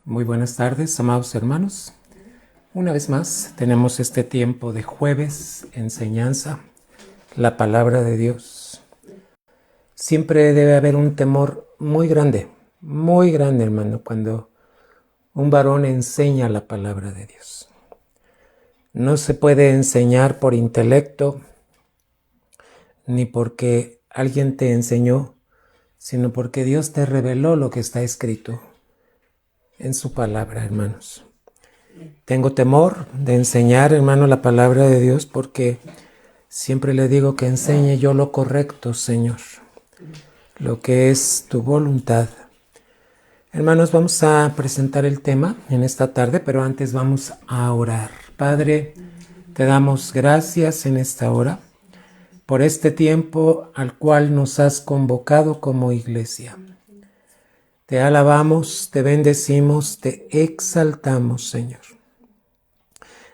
Muy buenas tardes, amados hermanos. Una vez más tenemos este tiempo de jueves, enseñanza, la palabra de Dios. Siempre debe haber un temor muy grande, hermano, cuando un varón enseña la palabra de Dios. No se puede enseñar por intelecto, ni porque alguien te enseñó, sino porque Dios te reveló lo que está escrito en su palabra, hermanos. Tengo temor de enseñar, hermano, la palabra de Dios porque siempre le digo que enseñe yo lo correcto, Señor, lo que es tu voluntad. Hermanos, vamos a presentar el tema en esta tarde, pero antes vamos a orar. Padre, te damos gracias en esta hora por este tiempo al cual nos has convocado como iglesia. Te alabamos, te bendecimos, te exaltamos, Señor.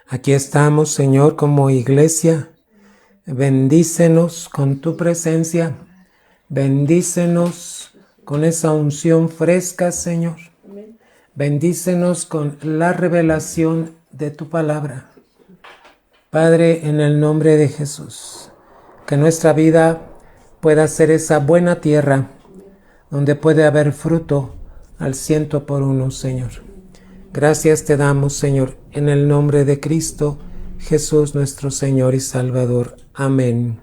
Aquí estamos, Señor, como iglesia. Bendícenos con tu presencia. Bendícenos con esa unción fresca, Señor. Bendícenos con la revelación de tu palabra. Padre, en el nombre de Jesús, que nuestra vida pueda ser esa buena tierra donde puede haber fruto al 100%, Señor. Gracias te damos, Señor, en el nombre de Cristo Jesús, nuestro Señor y Salvador. Amén.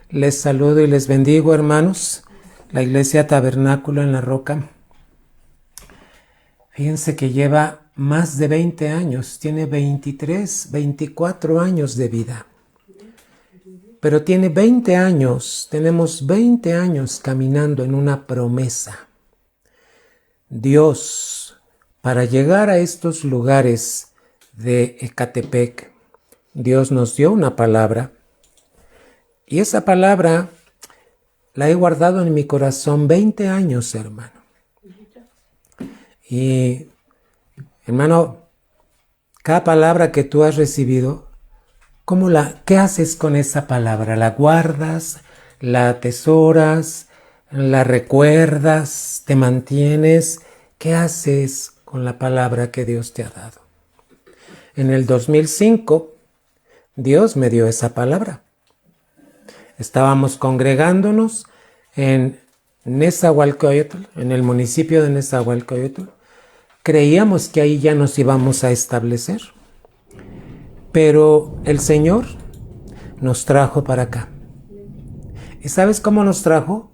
Les saludo y les bendigo, hermanos. La Iglesia Tabernáculo en la Roca. Fíjense que lleva más de 20 años, tiene 23, 24 años de vida. Pero tiene 20 años, tenemos 20 años caminando en una promesa. Dios, para llegar a estos lugares de Ecatepec, Dios nos dio una palabra. Y esa palabra la he guardado en mi corazón 20 años, hermano. Y, hermano, cada palabra que tú has recibido, ¿qué haces con esa palabra? ¿La guardas? ¿La atesoras? ¿La recuerdas? ¿Te mantienes? ¿Qué haces con la palabra que Dios te ha dado? En el 2005, Dios me dio esa palabra. Estábamos congregándonos en Nezahualcóyotl, en el municipio de Nezahualcóyotl. Creíamos que ahí ya nos íbamos a establecer. Pero el Señor nos trajo para acá. ¿Y sabes cómo nos trajo?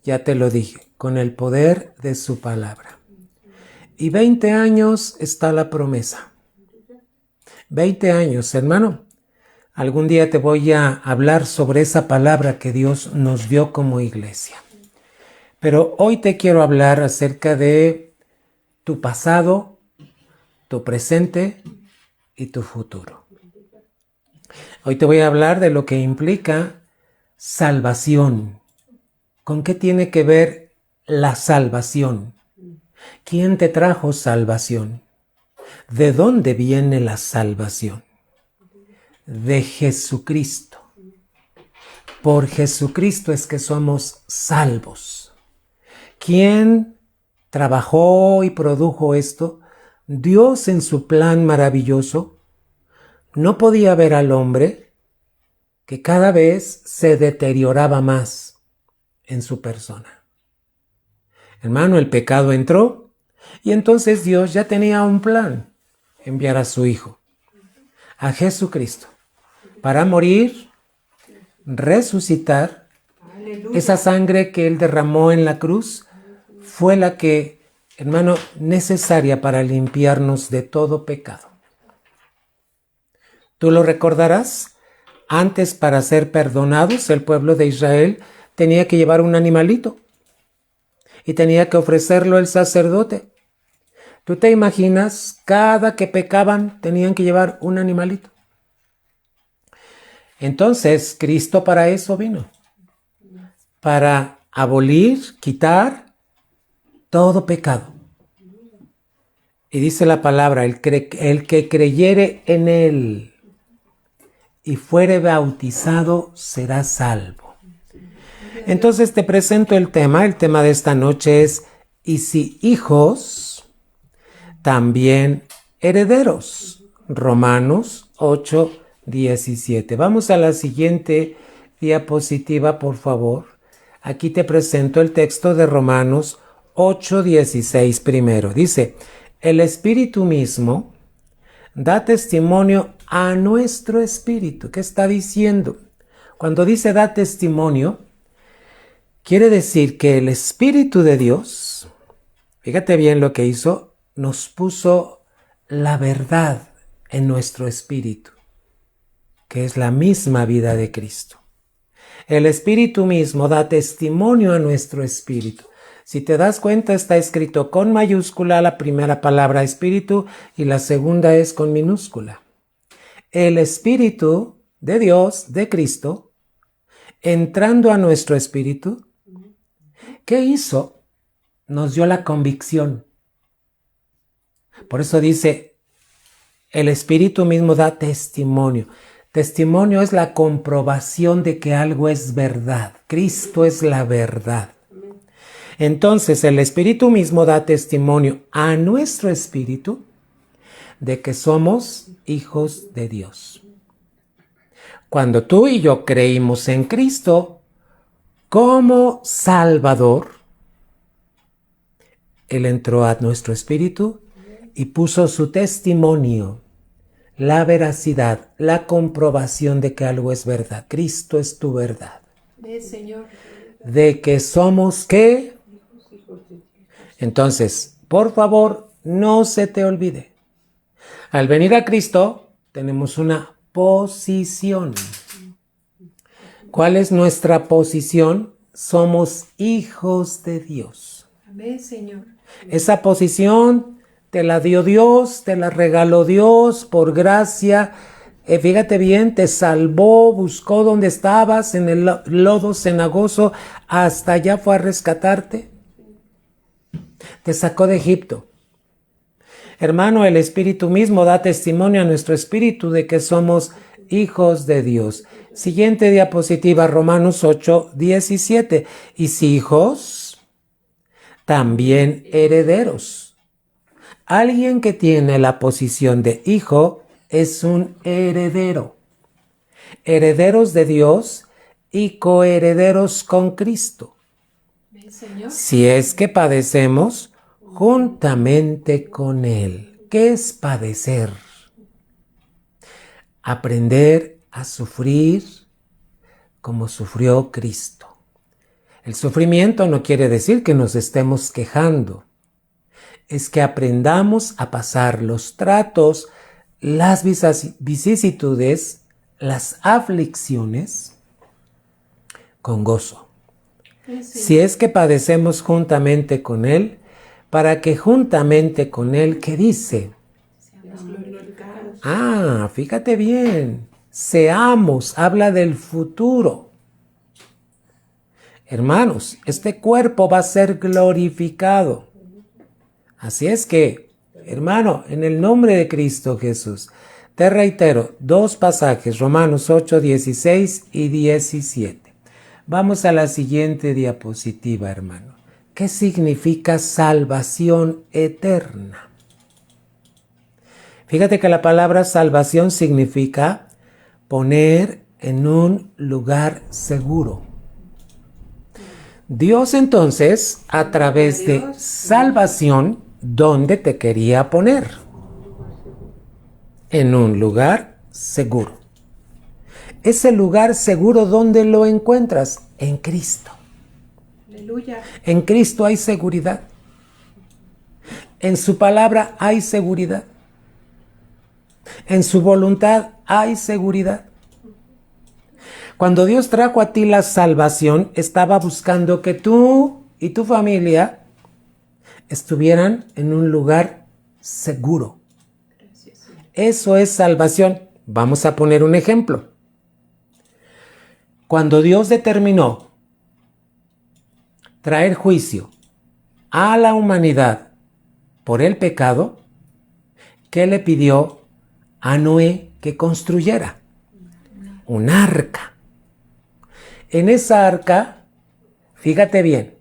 Ya te lo dije, con el poder de su palabra. Y 20 años está la promesa. 20 años, hermano. Algún día te voy a hablar sobre esa palabra que Dios nos dio como iglesia. Pero hoy te quiero hablar acerca de tu pasado, tu presente y tu futuro. Hoy te voy a hablar de lo que implica salvación. ¿Con qué tiene que ver la salvación? ¿Quién te trajo salvación? ¿De dónde viene la salvación? De Jesucristo. Por Jesucristo es que somos salvos. ¿Quién trabajó y produjo esto? Dios, en su plan maravilloso, no podía ver al hombre que cada vez se deterioraba más en su persona. Hermano, el pecado entró y entonces Dios ya tenía un plan: enviar a su Hijo, a Jesucristo, para morir, resucitar. Esa sangre que Él derramó en la cruz fue la que, hermano, necesaria para limpiarnos de todo pecado. Tú lo recordarás, antes, para ser perdonados, el pueblo de Israel tenía que llevar un animalito y tenía que ofrecerlo el sacerdote. ¿Tú te imaginas? Cada que pecaban tenían que llevar un animalito. Entonces, Cristo para eso vino, para abolir, quitar todo pecado. Y dice la palabra, el que creyere en Él y fuere bautizado será salvo. Entonces te presento el tema de esta noche es: y si hijos, también herederos. Romanos 8:17. Vamos a la siguiente diapositiva, por favor. Aquí te presento el texto de Romanos 8:16 primero. Dice, el Espíritu mismo da testimonio a nuestro espíritu. ¿Qué está diciendo? Cuando dice da testimonio, quiere decir que el Espíritu de Dios, fíjate bien lo que hizo, nos puso la verdad en nuestro espíritu, que es la misma vida de Cristo. El Espíritu mismo da testimonio a nuestro espíritu. Si te das cuenta, está escrito con mayúscula la primera palabra espíritu y la segunda es con minúscula. El Espíritu de Dios, de Cristo, entrando a nuestro espíritu, ¿qué hizo? Nos dio la convicción. Por eso dice, el Espíritu mismo da testimonio. Testimonio es la comprobación de que algo es verdad. Cristo es la verdad. Entonces el Espíritu mismo da testimonio a nuestro espíritu de que somos hijos de Dios. Cuando tú y yo creímos en Cristo como Salvador, Él entró a nuestro espíritu y puso su testimonio, la veracidad, la comprobación de que algo es verdad. Cristo es tu verdad. Señor. De que somos, ¿qué? Entonces, por favor, no se te olvide. Al venir a Cristo, tenemos una posición. ¿Cuál es nuestra posición? Somos hijos de Dios. Amén, Señor. Esa posición te la dio Dios, te la regaló Dios por gracia. Fíjate bien, te salvó, buscó donde estabas, en el lodo cenagoso, hasta allá fue a rescatarte. Te sacó de Egipto. Hermano, el Espíritu mismo da testimonio a nuestro espíritu de que somos hijos de Dios. Siguiente diapositiva, Romanos 8:17. Y si hijos, también herederos. Alguien que tiene la posición de hijo es un heredero. Herederos de Dios y coherederos con Cristo. Señor. Si es que padecemos juntamente con Él. ¿Qué es padecer? Aprender a sufrir como sufrió Cristo. El sufrimiento no quiere decir que nos estemos quejando. Es que aprendamos a pasar los tratos, las vicisitudes, las aflicciones con gozo. Si es que padecemos juntamente con Él, para que juntamente con Él, ¿qué dice? Fíjate bien, seamos, habla del futuro. Hermanos, este cuerpo va a ser glorificado. Así es que, hermano, en el nombre de Cristo Jesús, te reitero, 2 pasajes, Romanos 8:16 y 17. Vamos a la siguiente diapositiva, hermano. ¿Qué significa salvación eterna? Fíjate que la palabra salvación significa poner en un lugar seguro. Dios entonces, a través de salvación, ¿dónde te quería poner? En un lugar seguro. Ese lugar seguro, ¿dónde lo encuentras? En Cristo. Aleluya. En Cristo hay seguridad. En su palabra hay seguridad. En su voluntad hay seguridad. Cuando Dios trajo a ti la salvación, estaba buscando que tú y tu familia estuvieran en un lugar seguro. Eso es salvación. Vamos a poner un ejemplo. Cuando Dios determinó traer juicio a la humanidad por el pecado, ¿qué le pidió a Noé que construyera? Un arca. En esa arca, fíjate bien,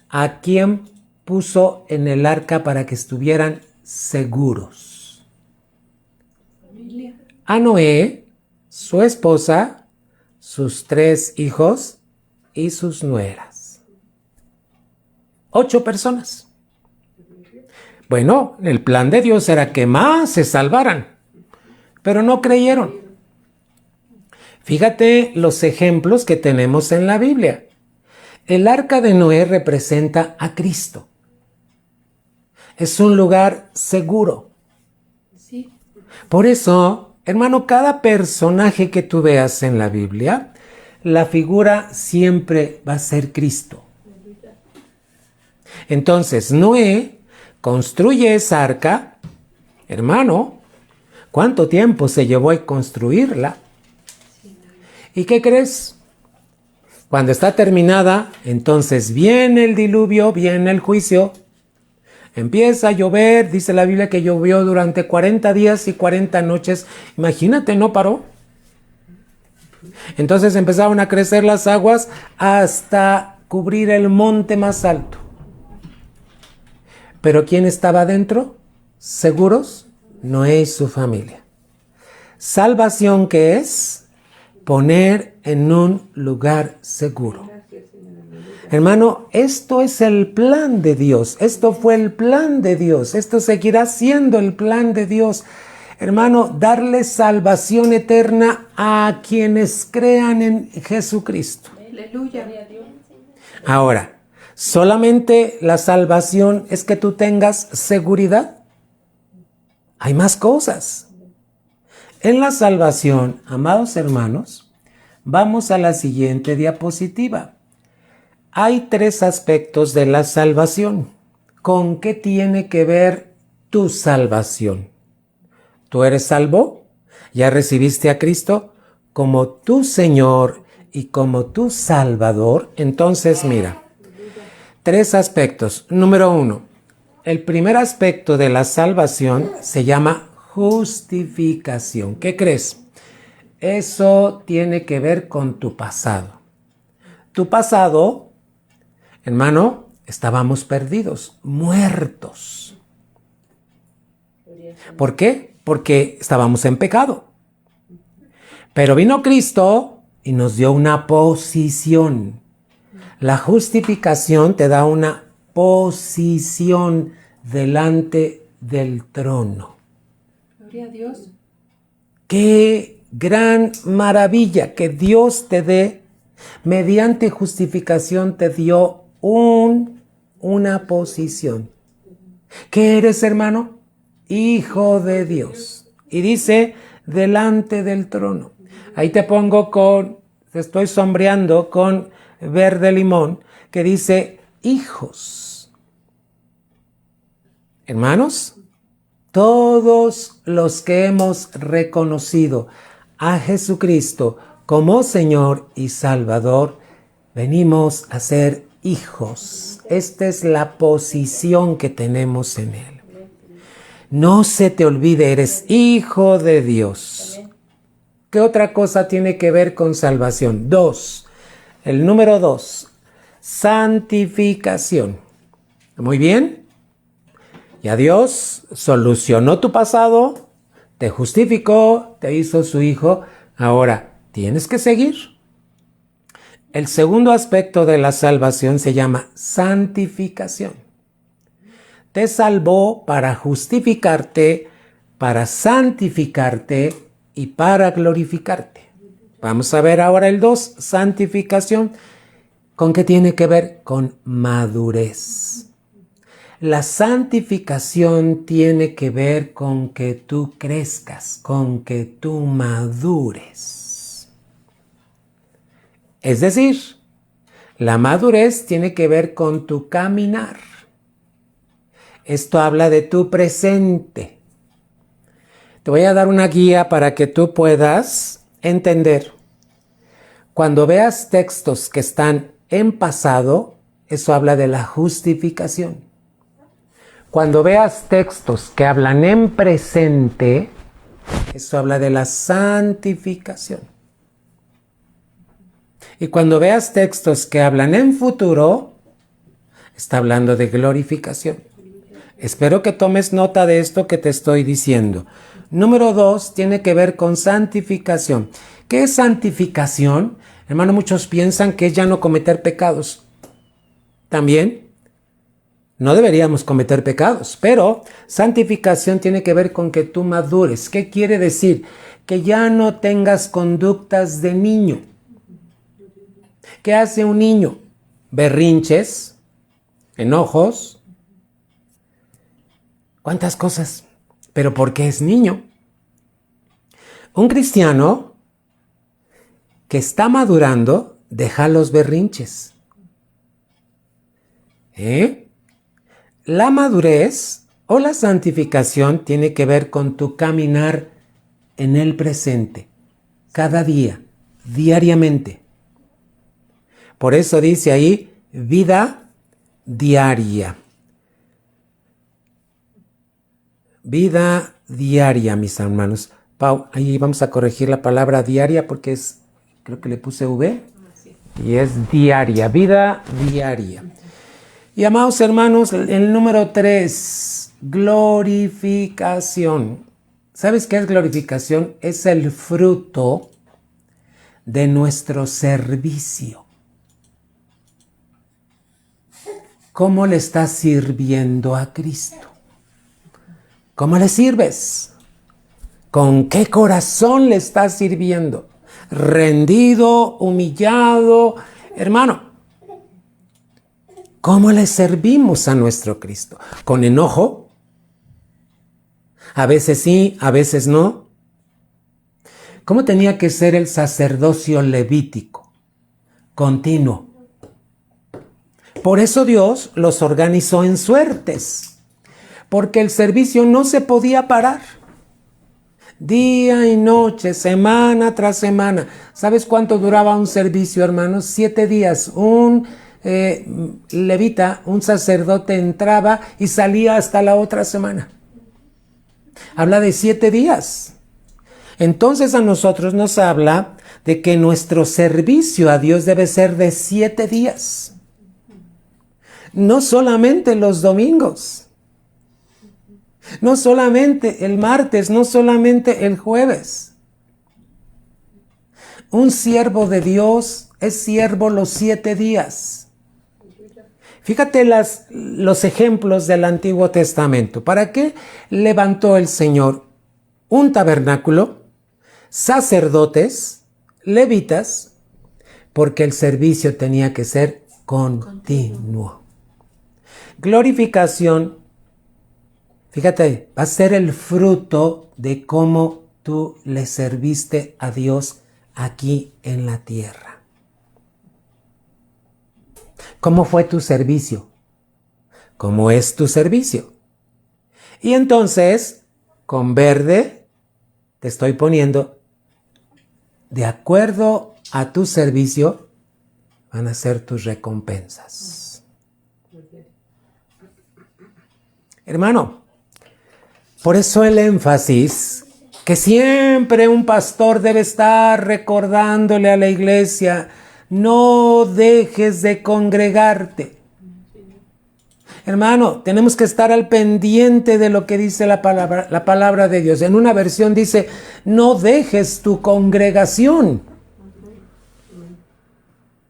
¿a quién puso en el arca para que estuvieran seguros. Familia. A Noé, su esposa, sus 3 hijos y sus nueras. 8 personas. Bueno, el plan de Dios era que más se salvaran, pero no creyeron. Fíjate los ejemplos que tenemos en la Biblia. El arca de Noé representa a Cristo. Es un lugar seguro. Sí. Por eso, hermano, cada personaje que tú veas en la Biblia, la figura siempre va a ser Cristo. Entonces, Noé construye esa arca. Hermano, ¿cuánto tiempo se llevó a construirla? ¿Y qué crees? Cuando está terminada, entonces viene el diluvio, viene el juicio. Empieza a llover, dice la Biblia que llovió durante 40 días y 40 noches. Imagínate, no paró. Entonces empezaron a crecer las aguas hasta cubrir el monte más alto. ¿Pero quién estaba adentro? ¿Seguros? Noé y su familia. ¿Salvación qué es? Poner en un lugar seguro. Hermano, esto es el plan de Dios. Esto fue el plan de Dios. Esto seguirá siendo el plan de Dios. Hermano, darle salvación eterna a quienes crean en Jesucristo. Aleluya. Ahora, ¿solamente la salvación es que tú tengas seguridad? Hay más cosas. En la salvación, amados hermanos, vamos a la siguiente diapositiva. Hay 3 aspectos de la salvación. ¿Con qué tiene que ver tu salvación? ¿Tú eres salvo? ¿Ya recibiste a Cristo como tu Señor y como tu Salvador? Entonces, mira, 3 aspectos. Número 1, el primer aspecto de la salvación se llama justificación. ¿Qué crees? Eso tiene que ver con tu pasado. Tu pasado, hermano, estábamos perdidos, muertos. ¿Por qué? Porque estábamos en pecado. Pero vino Cristo y nos dio una posición. La justificación te da una posición delante del trono. Gloria a Dios. ¡Qué gran maravilla que Dios te dé! Mediante justificación te dio una posición. ¿Qué eres, hermano? Hijo de Dios. Y dice, delante del trono. Ahí te estoy sombreando con verde limón, que dice, hijos. Hermanos, todos los que hemos reconocido a Jesucristo como Señor y Salvador, venimos a ser hijos. Esta es la posición que tenemos en Él. No se te olvide, eres hijo de Dios. ¿Qué otra cosa tiene que ver con salvación? 2. El número 2. Santificación. Muy bien. Ya Dios solucionó tu pasado, te justificó, te hizo su hijo. Ahora, tienes que seguir. El segundo aspecto de la salvación se llama santificación. Te salvó para justificarte, para santificarte y para glorificarte. Vamos a ver ahora el 2, santificación. ¿Con qué tiene que ver? Con madurez. La santificación tiene que ver con que tú crezcas, con que tú madures. Es decir, la madurez tiene que ver con tu caminar. Esto habla de tu presente. Te voy a dar una guía para que tú puedas entender. Cuando veas textos que están en pasado, eso habla de la justificación. Cuando veas textos que hablan en presente, eso habla de la santificación. Y cuando veas textos que hablan en futuro, está hablando de glorificación. Espero que tomes nota de esto que te estoy diciendo. Número 2 tiene que ver con santificación. ¿Qué es santificación? Hermano, muchos piensan que es ya no cometer pecados. También no deberíamos cometer pecados, pero santificación tiene que ver con que tú madures. ¿Qué quiere decir? Que ya no tengas conductas de niño. ¿Qué hace un niño? Berrinches, enojos, ¿cuántas cosas? Pero ¿por qué es niño? Un cristiano que está madurando deja los berrinches. La madurez o la santificación tiene que ver con tu caminar en el presente, cada día, diariamente. Por eso dice ahí, vida diaria. Vida diaria, mis hermanos. Pau, ahí vamos a corregir la palabra diaria porque creo que le puse V. Y es diaria, vida diaria. Y amados hermanos, el número 3, glorificación. ¿Sabes qué es glorificación? Es el fruto de nuestro servicio. ¿Cómo le estás sirviendo a Cristo? ¿Cómo le sirves? ¿Con qué corazón le estás sirviendo? ¿Rendido, humillado? Hermano, ¿cómo le servimos a nuestro Cristo? ¿Con enojo? A veces sí, a veces no. ¿Cómo tenía que ser el sacerdocio levítico? Continuo. Por eso Dios los organizó en suertes, porque el servicio no se podía parar. Día y noche, semana tras semana. ¿Sabes cuánto duraba un servicio, hermanos? 7 días. Un levita, un sacerdote entraba y salía hasta la otra semana. Habla de 7 días. Entonces a nosotros nos habla de que nuestro servicio a Dios debe ser de 7 días. No solamente los domingos, no solamente el martes, no solamente el jueves. Un siervo de Dios es siervo los 7 días. Fíjate los ejemplos del Antiguo Testamento. ¿Para qué levantó el Señor un tabernáculo, sacerdotes, levitas? Porque el servicio tenía que ser continuo. Glorificación, fíjate, va a ser el fruto de cómo tú le serviste a Dios aquí en la tierra. ¿Cómo fue tu servicio? ¿Cómo es tu servicio? Y entonces, con verde, te estoy poniendo, de acuerdo a tu servicio, van a ser tus recompensas. Hermano, por eso el énfasis que siempre un pastor debe estar recordándole a la iglesia, no dejes de congregarte. Hermano, tenemos que estar al pendiente de lo que dice la palabra de Dios. En una versión dice, no dejes tu congregación.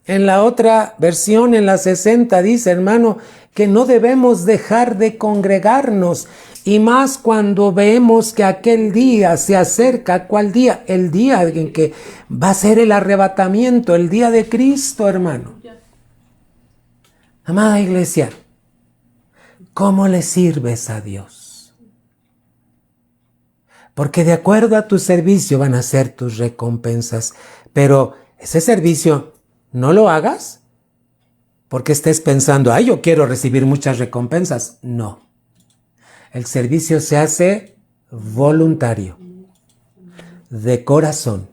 En la otra versión, en la 60, dice, hermano, que no debemos dejar de congregarnos, y más cuando vemos que aquel día se acerca. ¿Cuál día? El día en que va a ser el arrebatamiento, el día de Cristo, hermano. Amada iglesia, ¿cómo le sirves a Dios? Porque de acuerdo a tu servicio van a ser tus recompensas, pero ese servicio no lo hagas porque estés pensando, ay, yo quiero recibir muchas recompensas. No. El servicio se hace voluntario, de corazón,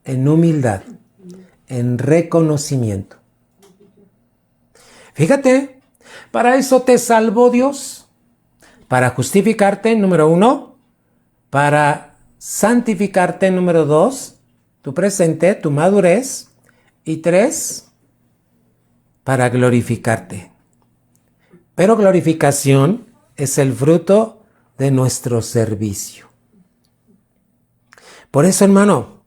en humildad, en reconocimiento. Fíjate, para eso te salvó Dios, para justificarte, número 1, para santificarte, número 2, tu presente, tu madurez, y 3, para glorificarte. Pero glorificación es el fruto de nuestro servicio. Por eso, hermano,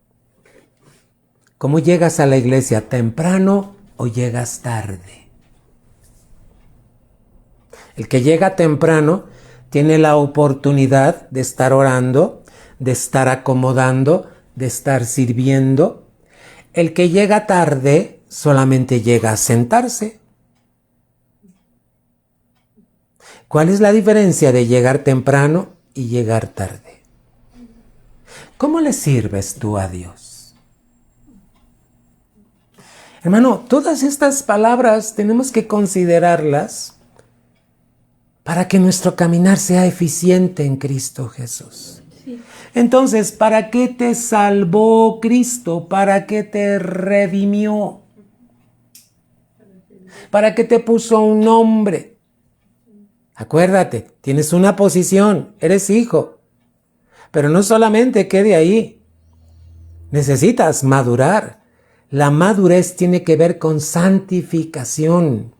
¿cómo llegas a la iglesia? ¿Temprano o llegas tarde? El que llega temprano tiene la oportunidad de estar orando, de estar acomodando, de estar sirviendo. El que llega tarde solamente llega a sentarse. ¿Cuál es la diferencia de llegar temprano y llegar tarde? ¿Cómo le sirves tú a Dios? Hermano, todas estas palabras tenemos que considerarlas para que nuestro caminar sea eficiente en Cristo Jesús. Sí. Entonces, ¿para qué te salvó Cristo? ¿Para qué te redimió? ¿Para qué te puso un nombre? Acuérdate, tienes una posición, eres hijo. Pero no solamente quede ahí. Necesitas madurar. La madurez tiene que ver con santificación.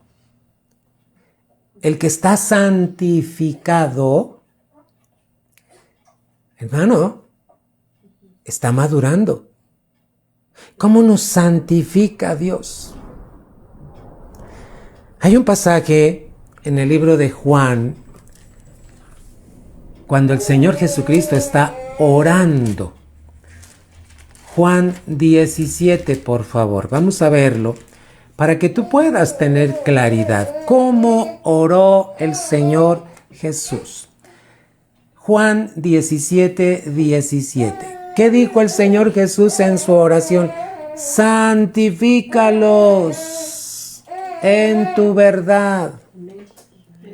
El que está santificado, hermano, está madurando. ¿Cómo nos santifica Dios? Hay un pasaje en el libro de Juan, cuando el Señor Jesucristo está orando. Juan 17, por favor, vamos a verlo, para que tú puedas tener claridad. ¿Cómo oró el Señor Jesús? Juan 17, 17. ¿Qué dijo el Señor Jesús en su oración? Santifícalos en tu verdad.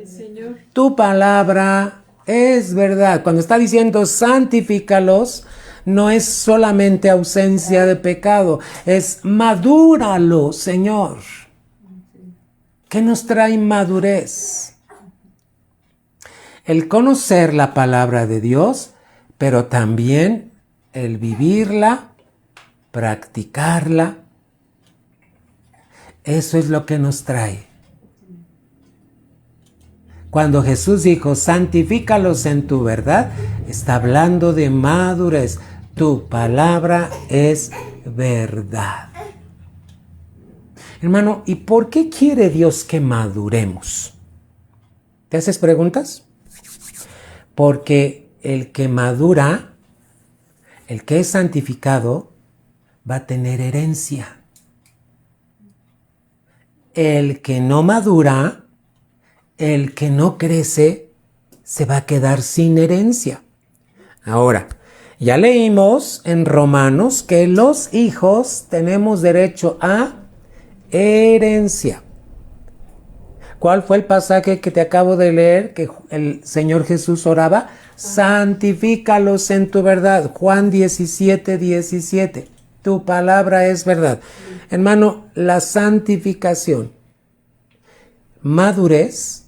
Señor. Tu palabra es verdad. Cuando está diciendo santifícalos, no es solamente ausencia de pecado, es madúralo, Señor. ¿Qué nos trae madurez? El conocer la palabra de Dios, pero también el vivirla, practicarla. Eso es lo que nos trae. Cuando Jesús dijo, santifícalos en tu verdad, está hablando de madurez. Tu palabra es verdad. Hermano, ¿y por qué quiere Dios que maduremos? ¿Te haces preguntas? Porque el que madura, el que es santificado, va a tener herencia. El que no madura, el que no crece, se va a quedar sin herencia. Ahora, ya leímos en Romanos que los hijos tenemos derecho a herencia. ¿Cuál fue el pasaje que te acabo de leer que el Señor Jesús oraba? Santifícalos en tu verdad. Juan 17, 17. Tu palabra es verdad. Hermano, la santificación, madurez,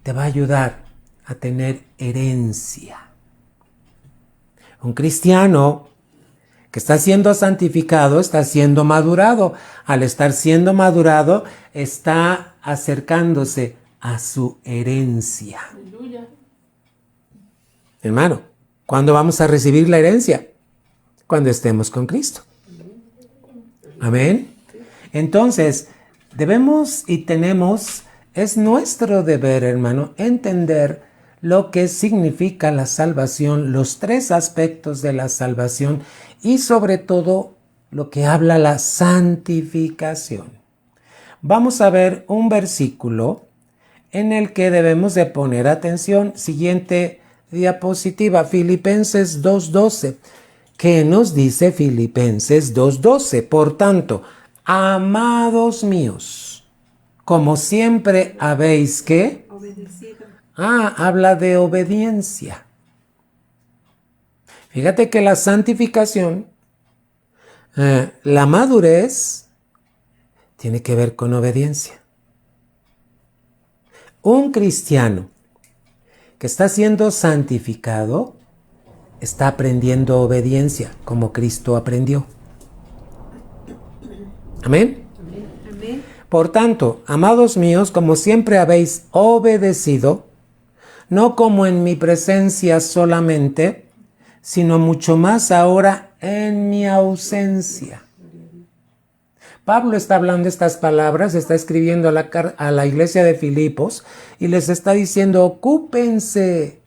te va a ayudar a tener herencia. Un cristiano que está siendo santificado, está siendo madurado. Al estar siendo madurado, está acercándose a su herencia. Aleluya. Hermano, ¿cuándo vamos a recibir la herencia? Cuando estemos con Cristo. Amén. Entonces, debemos y tenemos, es nuestro deber, hermano, entender lo que significa la salvación, los tres aspectos de la salvación y sobre todo lo que habla la santificación. Vamos a ver un versículo en el que debemos de poner atención. Siguiente diapositiva, Filipenses 2:12. ¿Qué nos dice Filipenses 2:12? Por tanto, amados míos, como siempre habéis, ¿qué? Obedecido. Habla de obediencia. Fíjate que la santificación, la madurez, tiene que ver con obediencia. Un cristiano que está siendo santificado está aprendiendo obediencia como Cristo aprendió. Amén. Amén. Por tanto, amados míos, como siempre habéis obedecido, no como en mi presencia solamente, sino mucho más ahora en mi ausencia. Pablo está hablando estas palabras, está escribiendo a la iglesia de Filipos y les está diciendo, ocúpense.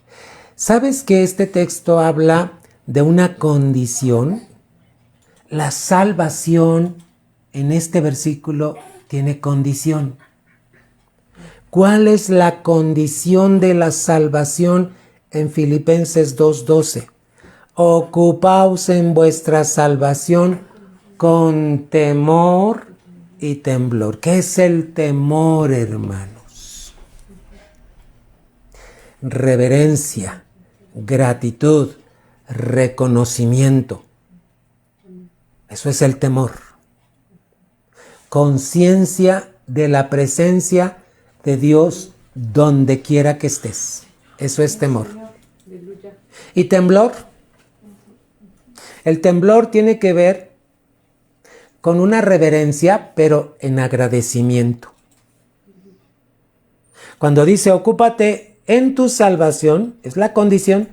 ¿Sabes que este texto habla de una condición? La salvación en este versículo tiene condición. ¿Cuál es la condición de la salvación en Filipenses 2:12? Ocupaos en vuestra salvación con temor y temblor. ¿Qué es el temor, hermanos? Reverencia, gratitud, reconocimiento. Eso es el temor. Conciencia de la presencia de Dios donde quiera que estés. Eso es temor. ¿Y temblor? El temblor tiene que ver con una reverencia, pero en agradecimiento. Cuando dice ocúpate en tu salvación, es la condición.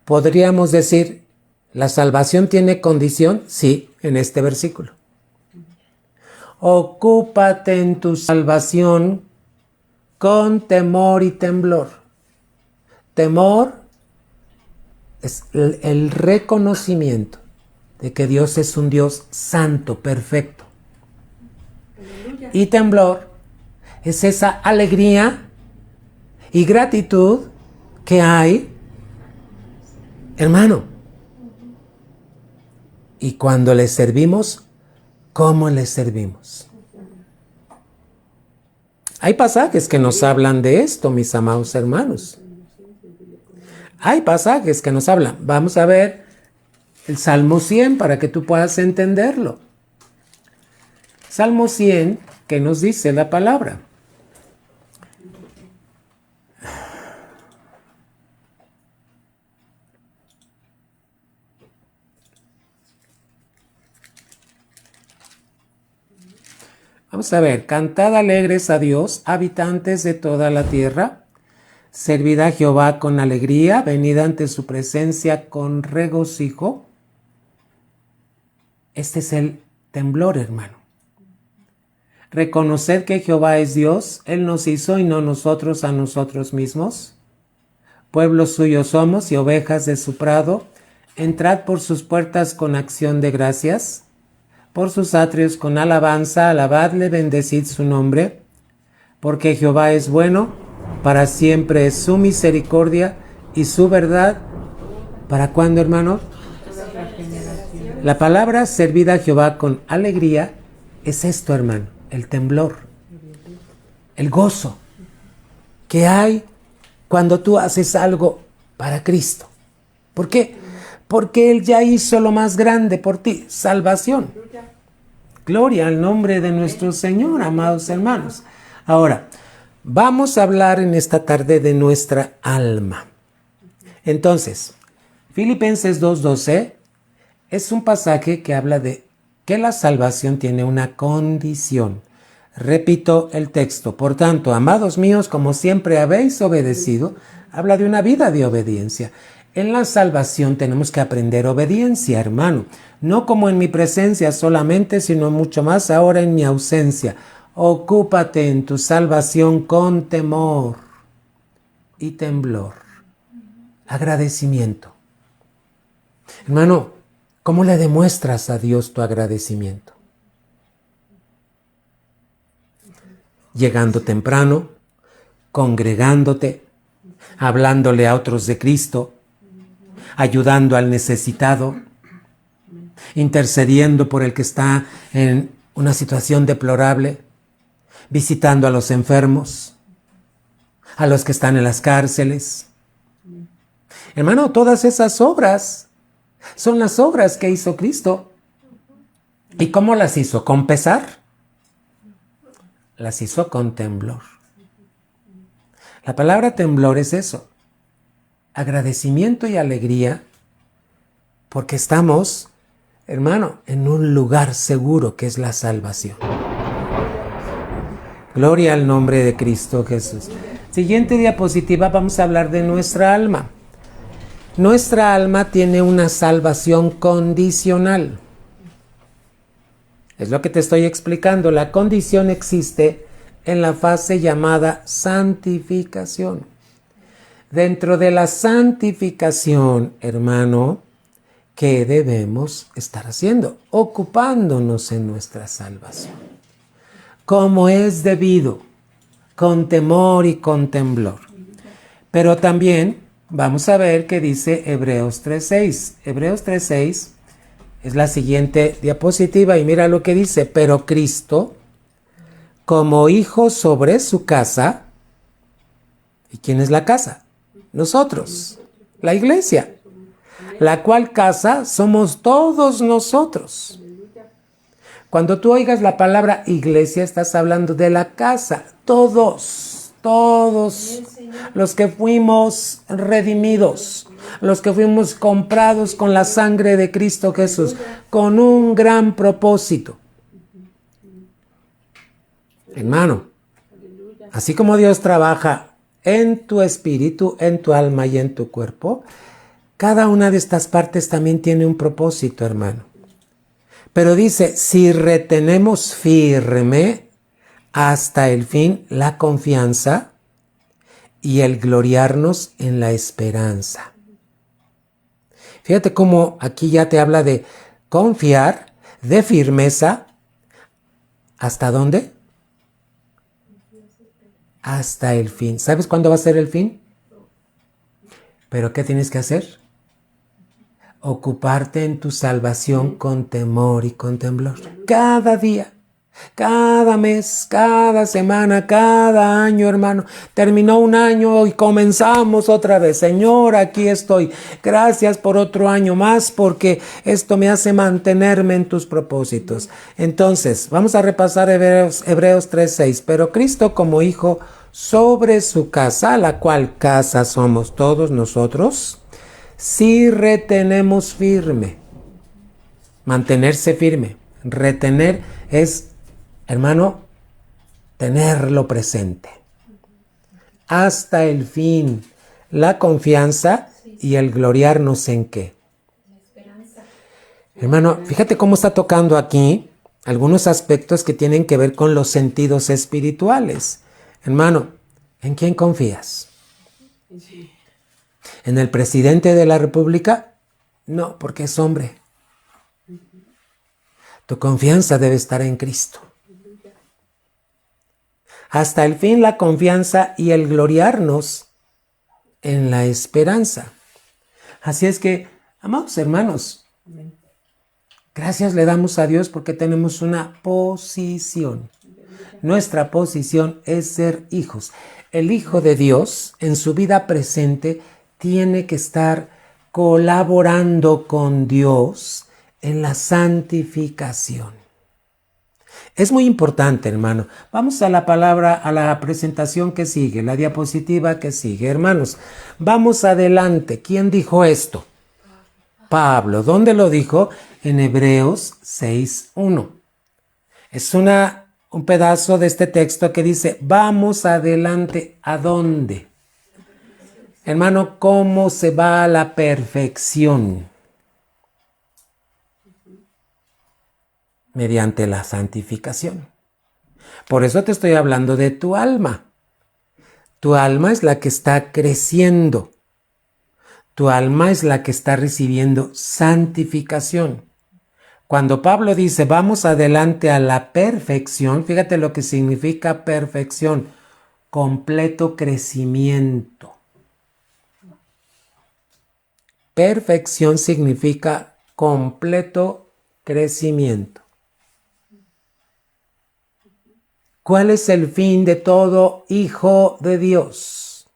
Podríamos decir, ¿la salvación tiene condición? Sí, en este versículo. Ocúpate en tu salvación con temor y temblor. Temor es el reconocimiento de que Dios es un Dios santo, perfecto. Y temblor es esa alegría y gratitud que hay, hermano. Y cuando le servimos, ¿cómo le servimos? Hay pasajes que nos hablan de esto, mis amados hermanos. Hay pasajes que nos hablan. Vamos a ver el Salmo 100 para que tú puedas entenderlo. Salmo 100, ¿qué nos dice la palabra? Vamos a ver, cantad alegres a Dios, habitantes de toda la tierra. Servid a Jehová con alegría, venid ante su presencia con regocijo. Este es el temblor, hermano. Reconoced que Jehová es Dios, Él nos hizo y no nosotros a nosotros mismos. Pueblo suyo somos y ovejas de su prado. Entrad por sus puertas con acción de gracias, por sus atrios con alabanza, alabadle, bendecid su nombre, porque Jehová es bueno, para siempre es su misericordia y su verdad. ¿Para cuándo, hermano? La palabra servid a Jehová con alegría es esto, hermano, el temblor, el gozo que hay cuando tú haces algo para Cristo. ¿Por qué? Porque Él ya hizo lo más grande por ti, salvación. Gloria al nombre de nuestro Señor, amados hermanos. Ahora, vamos a hablar en esta tarde de nuestra alma. Entonces, Filipenses 2:12 es un pasaje que habla de que la salvación tiene una condición. Repito el texto. Por tanto, amados míos, como siempre habéis obedecido, habla de una vida de obediencia. En la salvación tenemos que aprender obediencia, hermano. No como en mi presencia solamente, sino mucho más ahora en mi ausencia. Ocúpate en tu salvación con temor y temblor. Agradecimiento. Hermano, ¿cómo le demuestras a Dios tu agradecimiento? Llegando temprano, congregándote, hablándole a otros de Cristo, ayudando al necesitado, intercediendo por el que está en una situación deplorable, visitando a los enfermos, a los que están en las cárceles. Hermano, todas esas obras son las obras que hizo Cristo. ¿Y cómo las hizo? ¿Con pesar? Las hizo con temblor. La palabra temblor es eso. Agradecimiento y alegría porque estamos, hermano, en un lugar seguro que es la salvación. Gloria al nombre de Cristo Jesús. Siguiente diapositiva, vamos a hablar de nuestra alma. Nuestra alma tiene una salvación condicional. Es lo que te estoy explicando. La condición existe en la fase llamada santificación. Dentro de la santificación, hermano, ¿qué debemos estar haciendo? Ocupándonos en nuestra salvación, como es debido, con temor y con temblor. Pero también vamos a ver qué dice Hebreos 3:6. Hebreos 3:6 es la siguiente diapositiva y mira lo que dice. Pero Cristo, como hijo sobre su casa. ¿Y quién es la casa? Nosotros, la iglesia, la cual casa somos todos nosotros. Cuando tú oigas la palabra iglesia, estás hablando de la casa, todos los que fuimos redimidos, los que fuimos comprados con la sangre de Cristo Jesús, con un gran propósito. Hermano, así como Dios trabaja en tu espíritu, en tu alma y en tu cuerpo, cada una de estas partes también tiene un propósito, hermano. Pero dice, si retenemos firme hasta el fin la confianza y el gloriarnos en la esperanza. Fíjate cómo aquí ya te habla de confiar, de firmeza. ¿Hasta dónde? Hasta el fin. ¿Sabes cuándo va a ser el fin? ¿Pero qué tienes que hacer? Ocuparte en tu salvación con temor y con temblor. Cada día, cada mes, cada semana, cada año, hermano. Terminó un año y comenzamos otra vez. Señor, aquí estoy. Gracias por otro año más porque esto me hace mantenerme en tus propósitos. Entonces, vamos a repasar Hebreos 3:6. Pero Cristo como hijo sobre su casa, la cual casa somos todos nosotros, si retenemos firme. Mantenerse firme. Retener es, hermano, tenerlo presente. Hasta el fin. La confianza y el gloriarnos en qué. Hermano, fíjate cómo está tocando aquí algunos aspectos que tienen que ver con los sentidos espirituales. Hermano, ¿en quién confías? ¿En el presidente de la República? No, porque es hombre. Tu confianza debe estar en Cristo. Hasta el fin la confianza y el gloriarnos en la esperanza. Así es que, amados hermanos, gracias le damos a Dios porque tenemos una posición. Nuestra posición es ser hijos. El Hijo de Dios en su vida presente tiene que estar colaborando con Dios en la santificación. Es muy importante, hermano. Vamos a la palabra, a la presentación que sigue, la diapositiva que sigue. Hermanos, vamos adelante. ¿Quién dijo esto? Pablo. ¿Dónde lo dijo? En Hebreos 6:1. Es un pedazo de este texto que dice, vamos adelante. ¿A dónde? Hermano, ¿cómo se va a la perfección? Mediante la santificación. Por eso te estoy hablando de tu alma. Tu alma es la que está creciendo. Tu alma es la que está recibiendo santificación. Cuando Pablo dice, vamos adelante a la perfección, fíjate lo que significa perfección, completo crecimiento. Perfección significa completo crecimiento. ¿Cuál es el fin de todo hijo de Dios?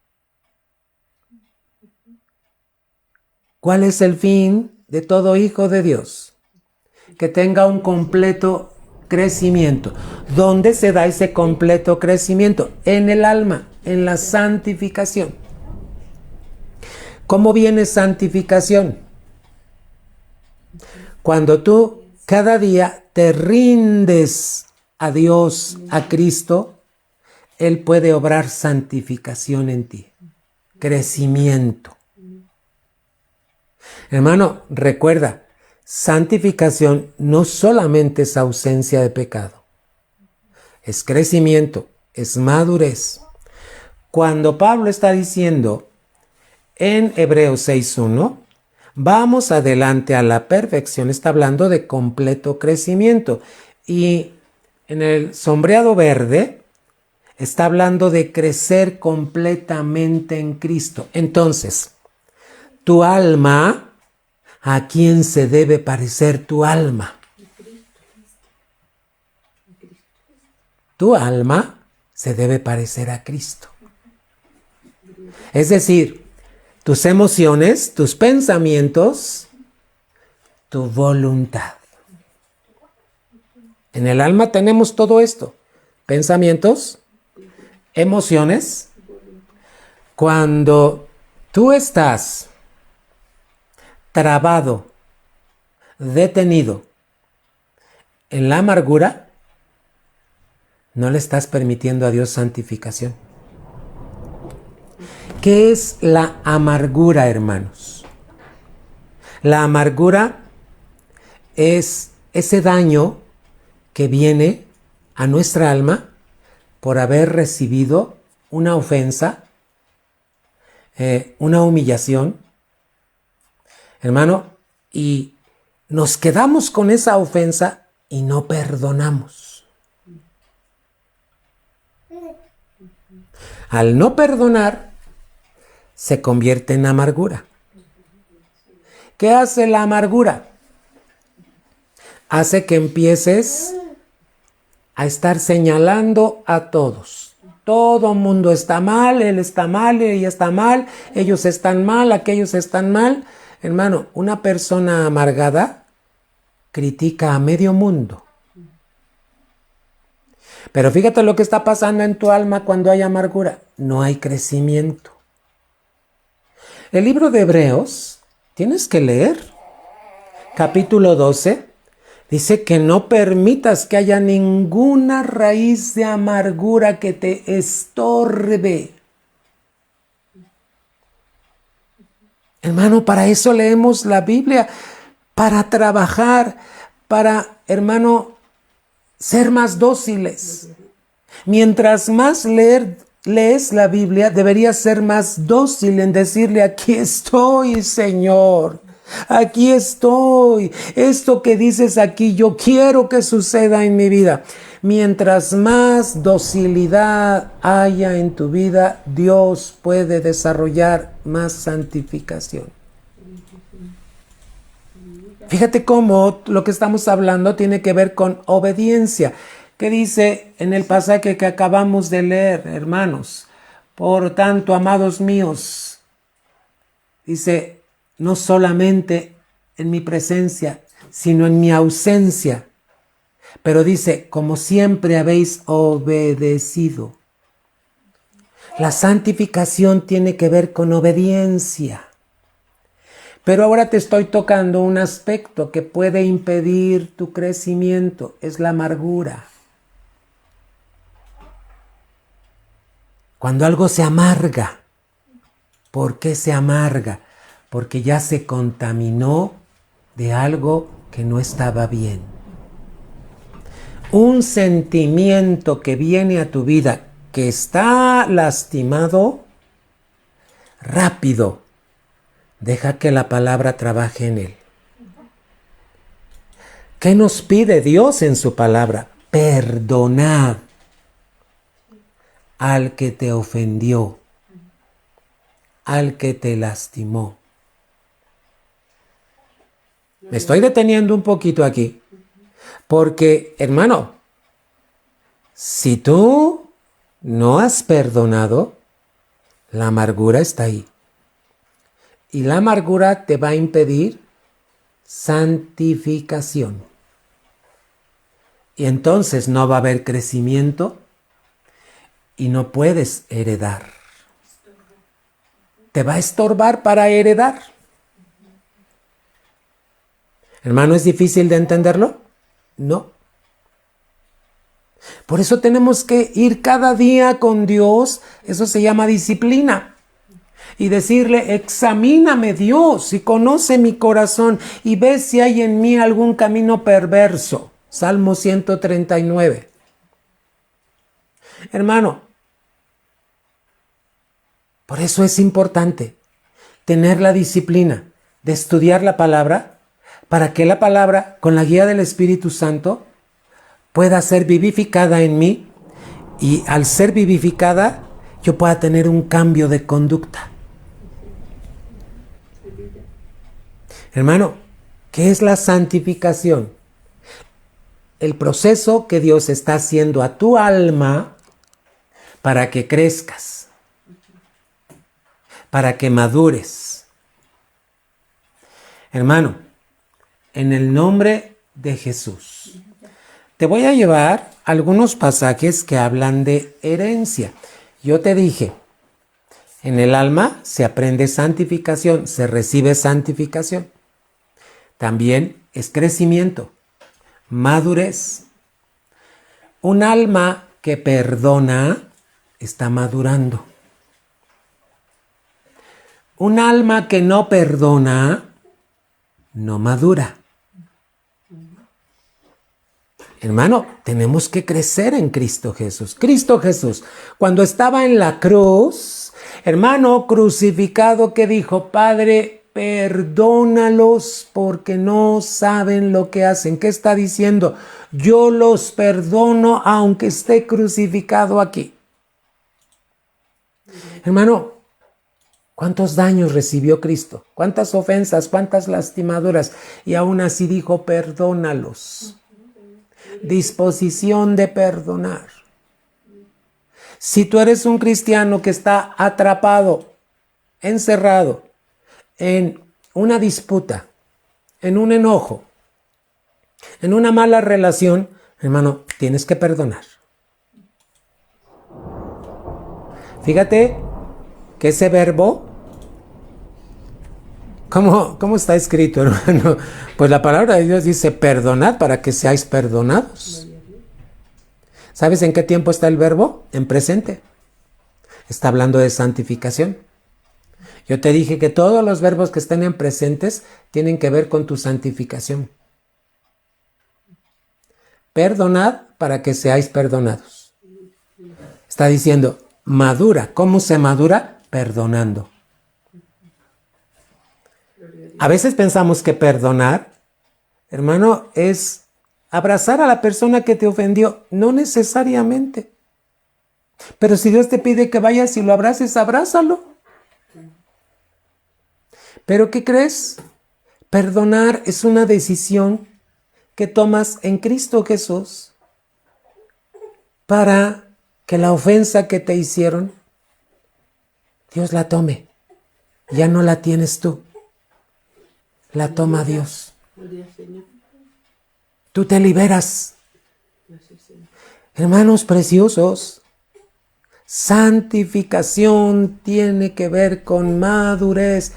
¿Cuál es el fin de todo hijo de Dios? Que tenga un completo crecimiento. ¿Dónde se da ese completo crecimiento? En el alma, en la santificación. ¿Cómo viene santificación? Cuando tú cada día te rindes a Dios, a Cristo, Él puede obrar santificación en ti, crecimiento. Hermano, recuerda, santificación no solamente es ausencia de pecado, es crecimiento, es madurez. Cuando Pablo está diciendo en Hebreos 6:1, vamos adelante a la perfección, está hablando de completo crecimiento. Y en el sombreado verde está hablando de crecer completamente en Cristo. Entonces, tu alma, ¿a quién se debe parecer tu alma? Tu alma se debe parecer a Cristo. Es decir, tus emociones, tus pensamientos, tu voluntad. En el alma tenemos todo esto. Pensamientos, emociones. Cuando tú estás trabado, detenido en la amargura, no le estás permitiendo a Dios santificación. ¿Qué es la amargura, hermanos? La amargura es ese daño que viene a nuestra alma por haber recibido una ofensa, una humillación, hermano, y nos quedamos con esa ofensa y no perdonamos. Al no perdonar, se convierte en amargura. ¿Qué hace la amargura? Hace que empieces a estar señalando a todos. Todo mundo está mal, él está mal, ella está mal, ellos están mal, aquellos están mal. Hermano, una persona amargada critica a medio mundo. Pero fíjate lo que está pasando en tu alma cuando hay amargura. No hay crecimiento. El libro de Hebreos, tienes que leer. Capítulo 12, dice que no permitas que haya ninguna raíz de amargura que te estorbe. Hermano, para eso leemos la Biblia, para trabajar, para, hermano, ser más dóciles. Mientras más lees la Biblia, deberías ser más dócil en decirle: aquí estoy, Señor, aquí estoy. Esto que dices aquí, yo quiero que suceda en mi vida. Mientras más docilidad haya en tu vida, Dios puede desarrollar más santificación. Fíjate cómo lo que estamos hablando tiene que ver con obediencia. ¿Qué dice en el pasaje que acabamos de leer, hermanos? Por tanto, amados míos, dice, no solamente en mi presencia, sino en mi ausencia. Pero dice, como siempre habéis obedecido. La santificación tiene que ver con obediencia. Pero ahora te estoy tocando un aspecto que puede impedir tu crecimiento, es la amargura. Cuando algo se amarga, ¿por qué se amarga? Porque ya se contaminó de algo que no estaba bien. Un sentimiento que viene a tu vida que está lastimado, rápido, deja que la palabra trabaje en él. ¿Qué nos pide Dios en su palabra? Perdonad al que te ofendió, al que te lastimó. Me estoy deteniendo un poquito aquí, porque, hermano, si tú no has perdonado, la amargura está ahí. Y la amargura te va a impedir santificación. Y entonces no va a haber crecimiento y no puedes heredar. Te va a estorbar para heredar. Hermano, ¿es difícil de entenderlo? No. Por eso tenemos que ir cada día con Dios, eso se llama disciplina. Y decirle, examíname Dios y conoce mi corazón y ve si hay en mí algún camino perverso. Salmo 139. Hermano, por eso es importante tener la disciplina de estudiar la palabra para que la palabra, con la guía del Espíritu Santo, pueda ser vivificada en mí y al ser vivificada yo pueda tener un cambio de conducta. Hermano, ¿qué es la santificación? El proceso que Dios está haciendo a tu alma para que crezcas, para que madures. Hermano, en el nombre de Jesús, te voy a llevar algunos pasajes que hablan de herencia. Yo te dije, en el alma se aprende santificación, se recibe santificación. También es crecimiento, madurez. Un alma que perdona está madurando. Un alma que no perdona no madura. Hermano, tenemos que crecer en Cristo Jesús. Cristo Jesús, cuando estaba en la cruz, hermano, crucificado, ¿qué dijo? Padre, perdónalos porque no saben lo que hacen. ¿Qué está diciendo? Yo los perdono aunque esté crucificado aquí. Hermano, ¿cuántos daños recibió Cristo? ¿Cuántas ofensas? ¿Cuántas lastimaduras? Y aún así dijo, perdónalos. Disposición de perdonar. Si tú eres un cristiano que está atrapado, encerrado, en una disputa, en un enojo, en una mala relación, hermano, tienes que perdonar. Fíjate que ese verbo, ¿cómo está escrito, hermano? Pues la palabra de Dios dice, perdonad para que seáis perdonados. ¿Sabes en qué tiempo está el verbo? En presente. Está hablando de santificación. Yo te dije que todos los verbos que estén en presentes tienen que ver con tu santificación. Perdonad para que seáis perdonados. Está diciendo, madura. ¿Cómo se madura? Perdonando. A veces pensamos que perdonar, hermano, es abrazar a la persona que te ofendió. No necesariamente. Pero si Dios te pide que vayas y lo abraces, abrázalo. ¿Pero qué crees? Perdonar es una decisión que tomas en Cristo Jesús para que la ofensa que te hicieron, Dios la tome. Ya no la tienes tú. La toma Dios. Tú te liberas. Hermanos preciosos, santificación tiene que ver con madurez.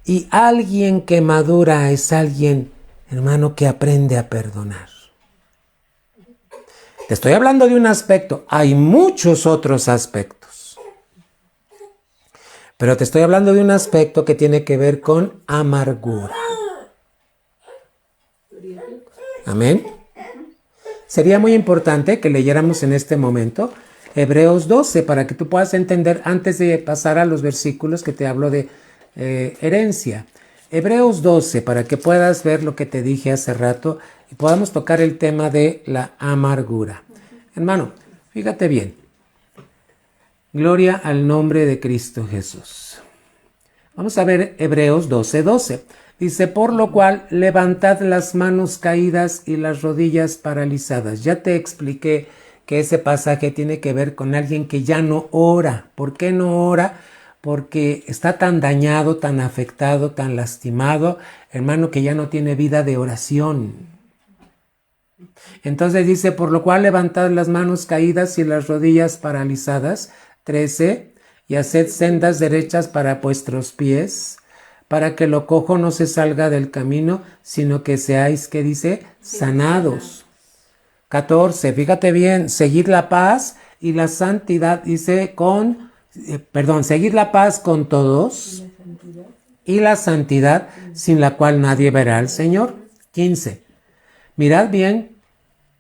Y alguien que madura es alguien, hermano, que aprende a perdonar. Te estoy hablando de un aspecto. Hay muchos otros aspectos. Pero te estoy hablando de un aspecto que tiene que ver con amargura. Amén. Sería muy importante que leyéramos en este momento Hebreos 12 para que tú puedas entender antes de pasar a los versículos que te hablo de herencia. Hebreos 12 para que puedas ver lo que te dije hace rato y podamos tocar el tema de la amargura. Hermano, fíjate bien. Gloria al nombre de Cristo Jesús. Vamos a ver Hebreos 12:12. Dice, por lo cual levantad las manos caídas y las rodillas paralizadas. Ya te expliqué que ese pasaje tiene que ver con alguien que ya no ora. ¿Por qué no ora? Porque está tan dañado, tan afectado, tan lastimado, hermano, que ya no tiene vida de oración. Entonces dice, por lo cual levantad las manos caídas y las rodillas paralizadas. 13, y haced sendas derechas para vuestros pies, para que lo cojo no se salga del camino, sino que seáis, ¿qué dice? Sanados. 14, fíjate bien, seguir la paz y la santidad, dice seguir la paz con todos y la santidad sin la cual nadie verá al Señor. 15, mirad bien,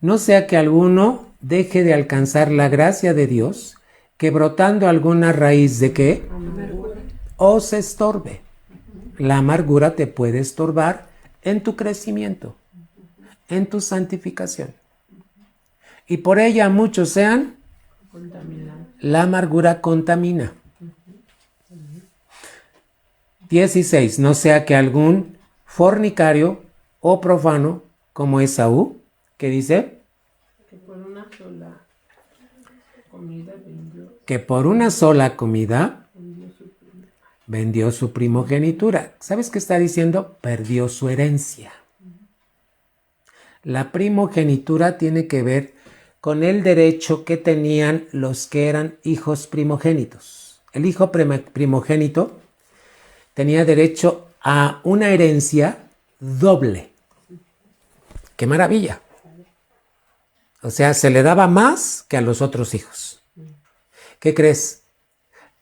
no sea que alguno deje de alcanzar la gracia de Dios, que brotando alguna raíz de qué, os estorbe. La amargura te puede estorbar en tu crecimiento, en tu santificación. Y por ella muchos sean contaminados. La amargura contamina. 16. No sea que algún fornicario o profano como Esaú, ¿qué dice? Que por una sola comida vendió su primogenitura. ¿Sabes qué está diciendo? Perdió su herencia. La primogenitura tiene que ver con el derecho que tenían los que eran hijos primogénitos. El hijo primogénito tenía derecho a una herencia doble. ¡Qué maravilla! O sea, se le daba más que a los otros hijos. ¿Qué crees?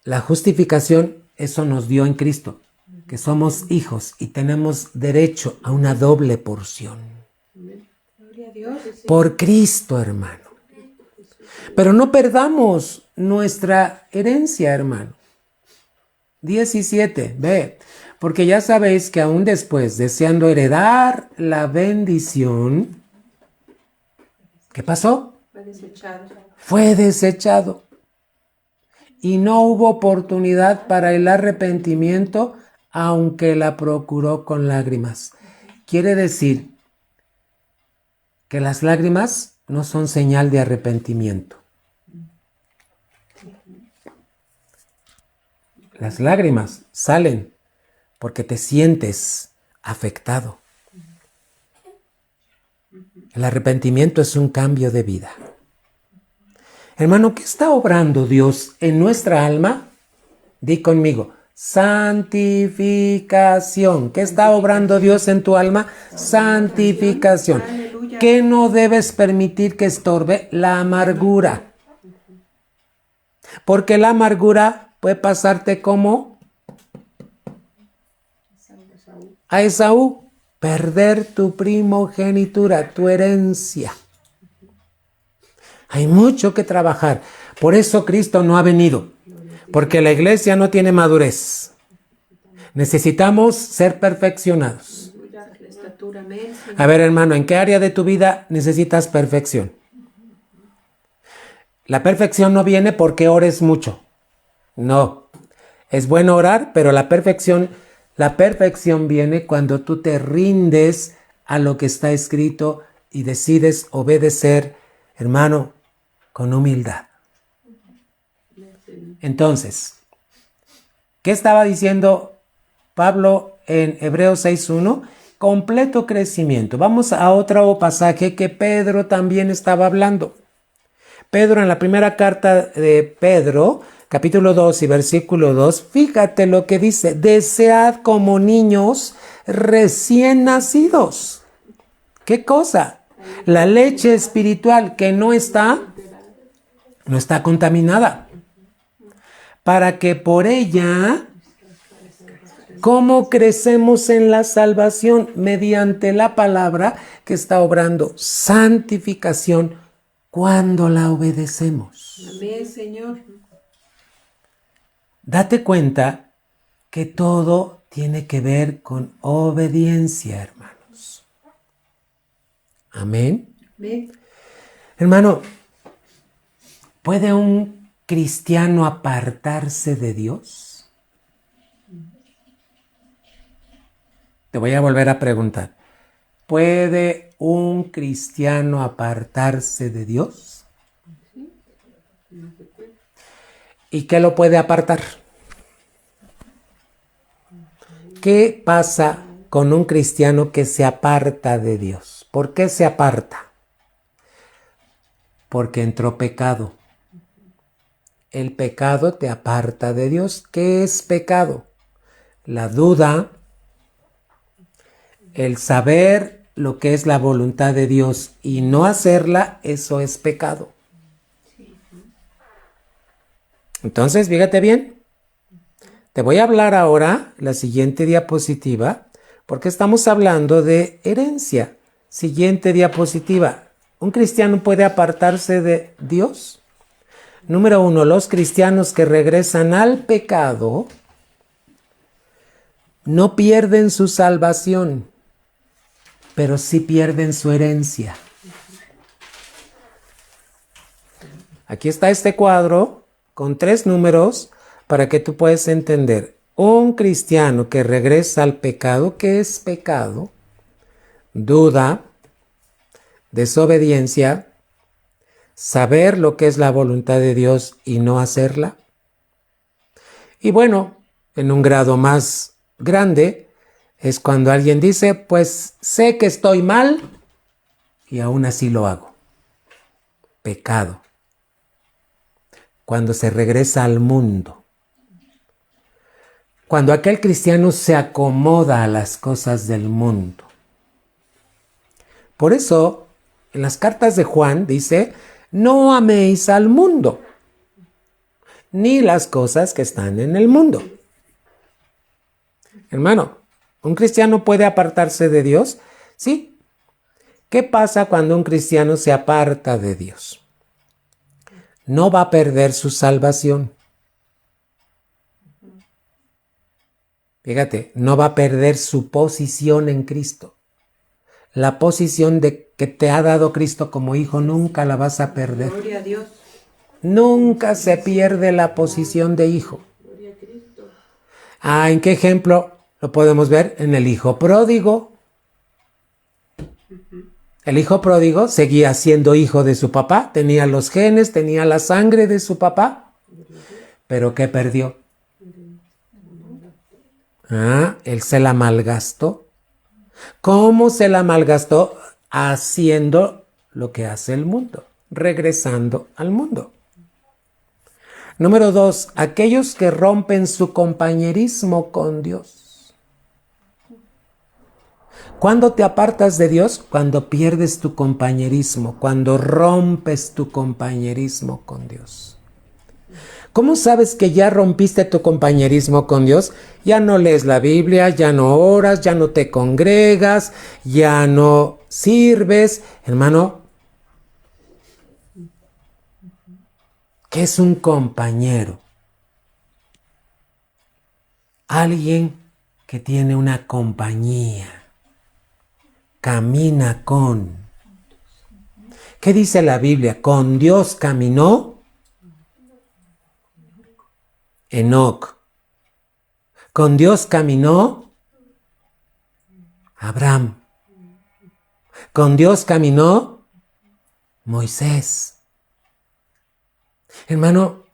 La justificación, eso nos dio en Cristo, que somos hijos y tenemos derecho a una doble porción. Gloria a Dios. Por Cristo, hermano. Pero no perdamos nuestra herencia, hermano. 17, ve, porque ya sabéis que aún después, deseando heredar la bendición, ¿qué pasó? Fue desechado. Y no hubo oportunidad para el arrepentimiento, aunque la procuró con lágrimas. Quiere decir que las lágrimas no son señal de arrepentimiento. Las lágrimas salen porque te sientes afectado. El arrepentimiento es un cambio de vida. Hermano, ¿qué está obrando Dios en nuestra alma? Di conmigo, santificación. ¿Qué está obrando Dios en tu alma? Santificación. ¿Qué no debes permitir que estorbe? La amargura. Porque la amargura puede pasarte como a Esaú, perder tu primogenitura, tu herencia. Hay mucho que trabajar. Por eso Cristo no ha venido, porque la iglesia no tiene madurez. Necesitamos ser perfeccionados. A ver, hermano, ¿en qué área de tu vida necesitas perfección? La perfección no viene porque ores mucho. No. Es bueno orar, pero la perfección viene cuando tú te rindes a lo que está escrito y decides obedecer, hermano, con humildad. Entonces, ¿qué estaba diciendo Pablo en Hebreos 6:1? Completo crecimiento. Vamos a otro pasaje que Pedro también estaba hablando. Pedro, en la primera carta de Pedro, capítulo 2 y versículo 2, fíjate lo que dice: desead como niños recién nacidos. ¿Qué cosa? La leche espiritual que no está contaminada, para que por ella, ¿cómo crecemos en la salvación? Mediante la palabra que está obrando santificación cuando la obedecemos. Amén, Señor. Date cuenta que todo tiene que ver con obediencia, hermanos. Amén. Amén. Hermano, ¿puede un cristiano apartarse de Dios? Te voy a volver a preguntar. ¿Puede un cristiano apartarse de Dios? ¿Y qué lo puede apartar? ¿Qué pasa con un cristiano que se aparta de Dios? ¿Por qué se aparta? Porque entró pecado. El pecado te aparta de Dios. ¿Qué es pecado? La duda, el saber lo que es la voluntad de Dios y no hacerla, eso es pecado. Entonces, fíjate bien. Te voy a hablar ahora, la siguiente diapositiva, porque estamos hablando de herencia. Siguiente diapositiva. ¿Un cristiano puede apartarse de Dios? Número 1, los cristianos que regresan al pecado no pierden su salvación, pero sí pierden su herencia. Aquí está este cuadro con 3 números para que tú puedas entender. Un cristiano que regresa al pecado, ¿qué es pecado? Duda, desobediencia, saber lo que es la voluntad de Dios y no hacerla. Y bueno, en un grado más grande es cuando alguien dice, pues sé que estoy mal y aún así lo hago. Pecado. Cuando se regresa al mundo. Cuando aquel cristiano se acomoda a las cosas del mundo. Por eso, en las cartas de Juan dice, no améis al mundo, ni las cosas que están en el mundo. Hermano, ¿un cristiano puede apartarse de Dios? Sí. ¿Qué pasa cuando un cristiano se aparta de Dios? No va a perder su salvación. Fíjate, no va a perder su posición en Cristo. La posición de que te ha dado Cristo como hijo nunca la vas a perder. Gloria a Dios. Nunca se pierde la posición de hijo. Gloria a Cristo. ¿En qué ejemplo lo podemos ver? En el hijo pródigo. El hijo pródigo seguía siendo hijo de su papá, tenía los genes, tenía la sangre de su papá, pero ¿qué perdió? Él se la malgastó. ¿Cómo se la malgastó? Haciendo lo que hace el mundo, regresando al mundo. Número 2, aquellos que rompen su compañerismo con Dios. ¿Cuándo te apartas de Dios? Cuando pierdes tu compañerismo, cuando rompes tu compañerismo con Dios. ¿Cómo sabes que ya rompiste tu compañerismo con Dios? Ya no lees la Biblia, ya no oras, ya no te congregas, ya no sirves. Hermano, ¿qué es un compañero? Alguien que tiene una compañía, camina con. ¿Qué dice la Biblia? Con Dios caminó Enoc. Con Dios caminó Abraham. Con Dios caminó Moisés. Hermano,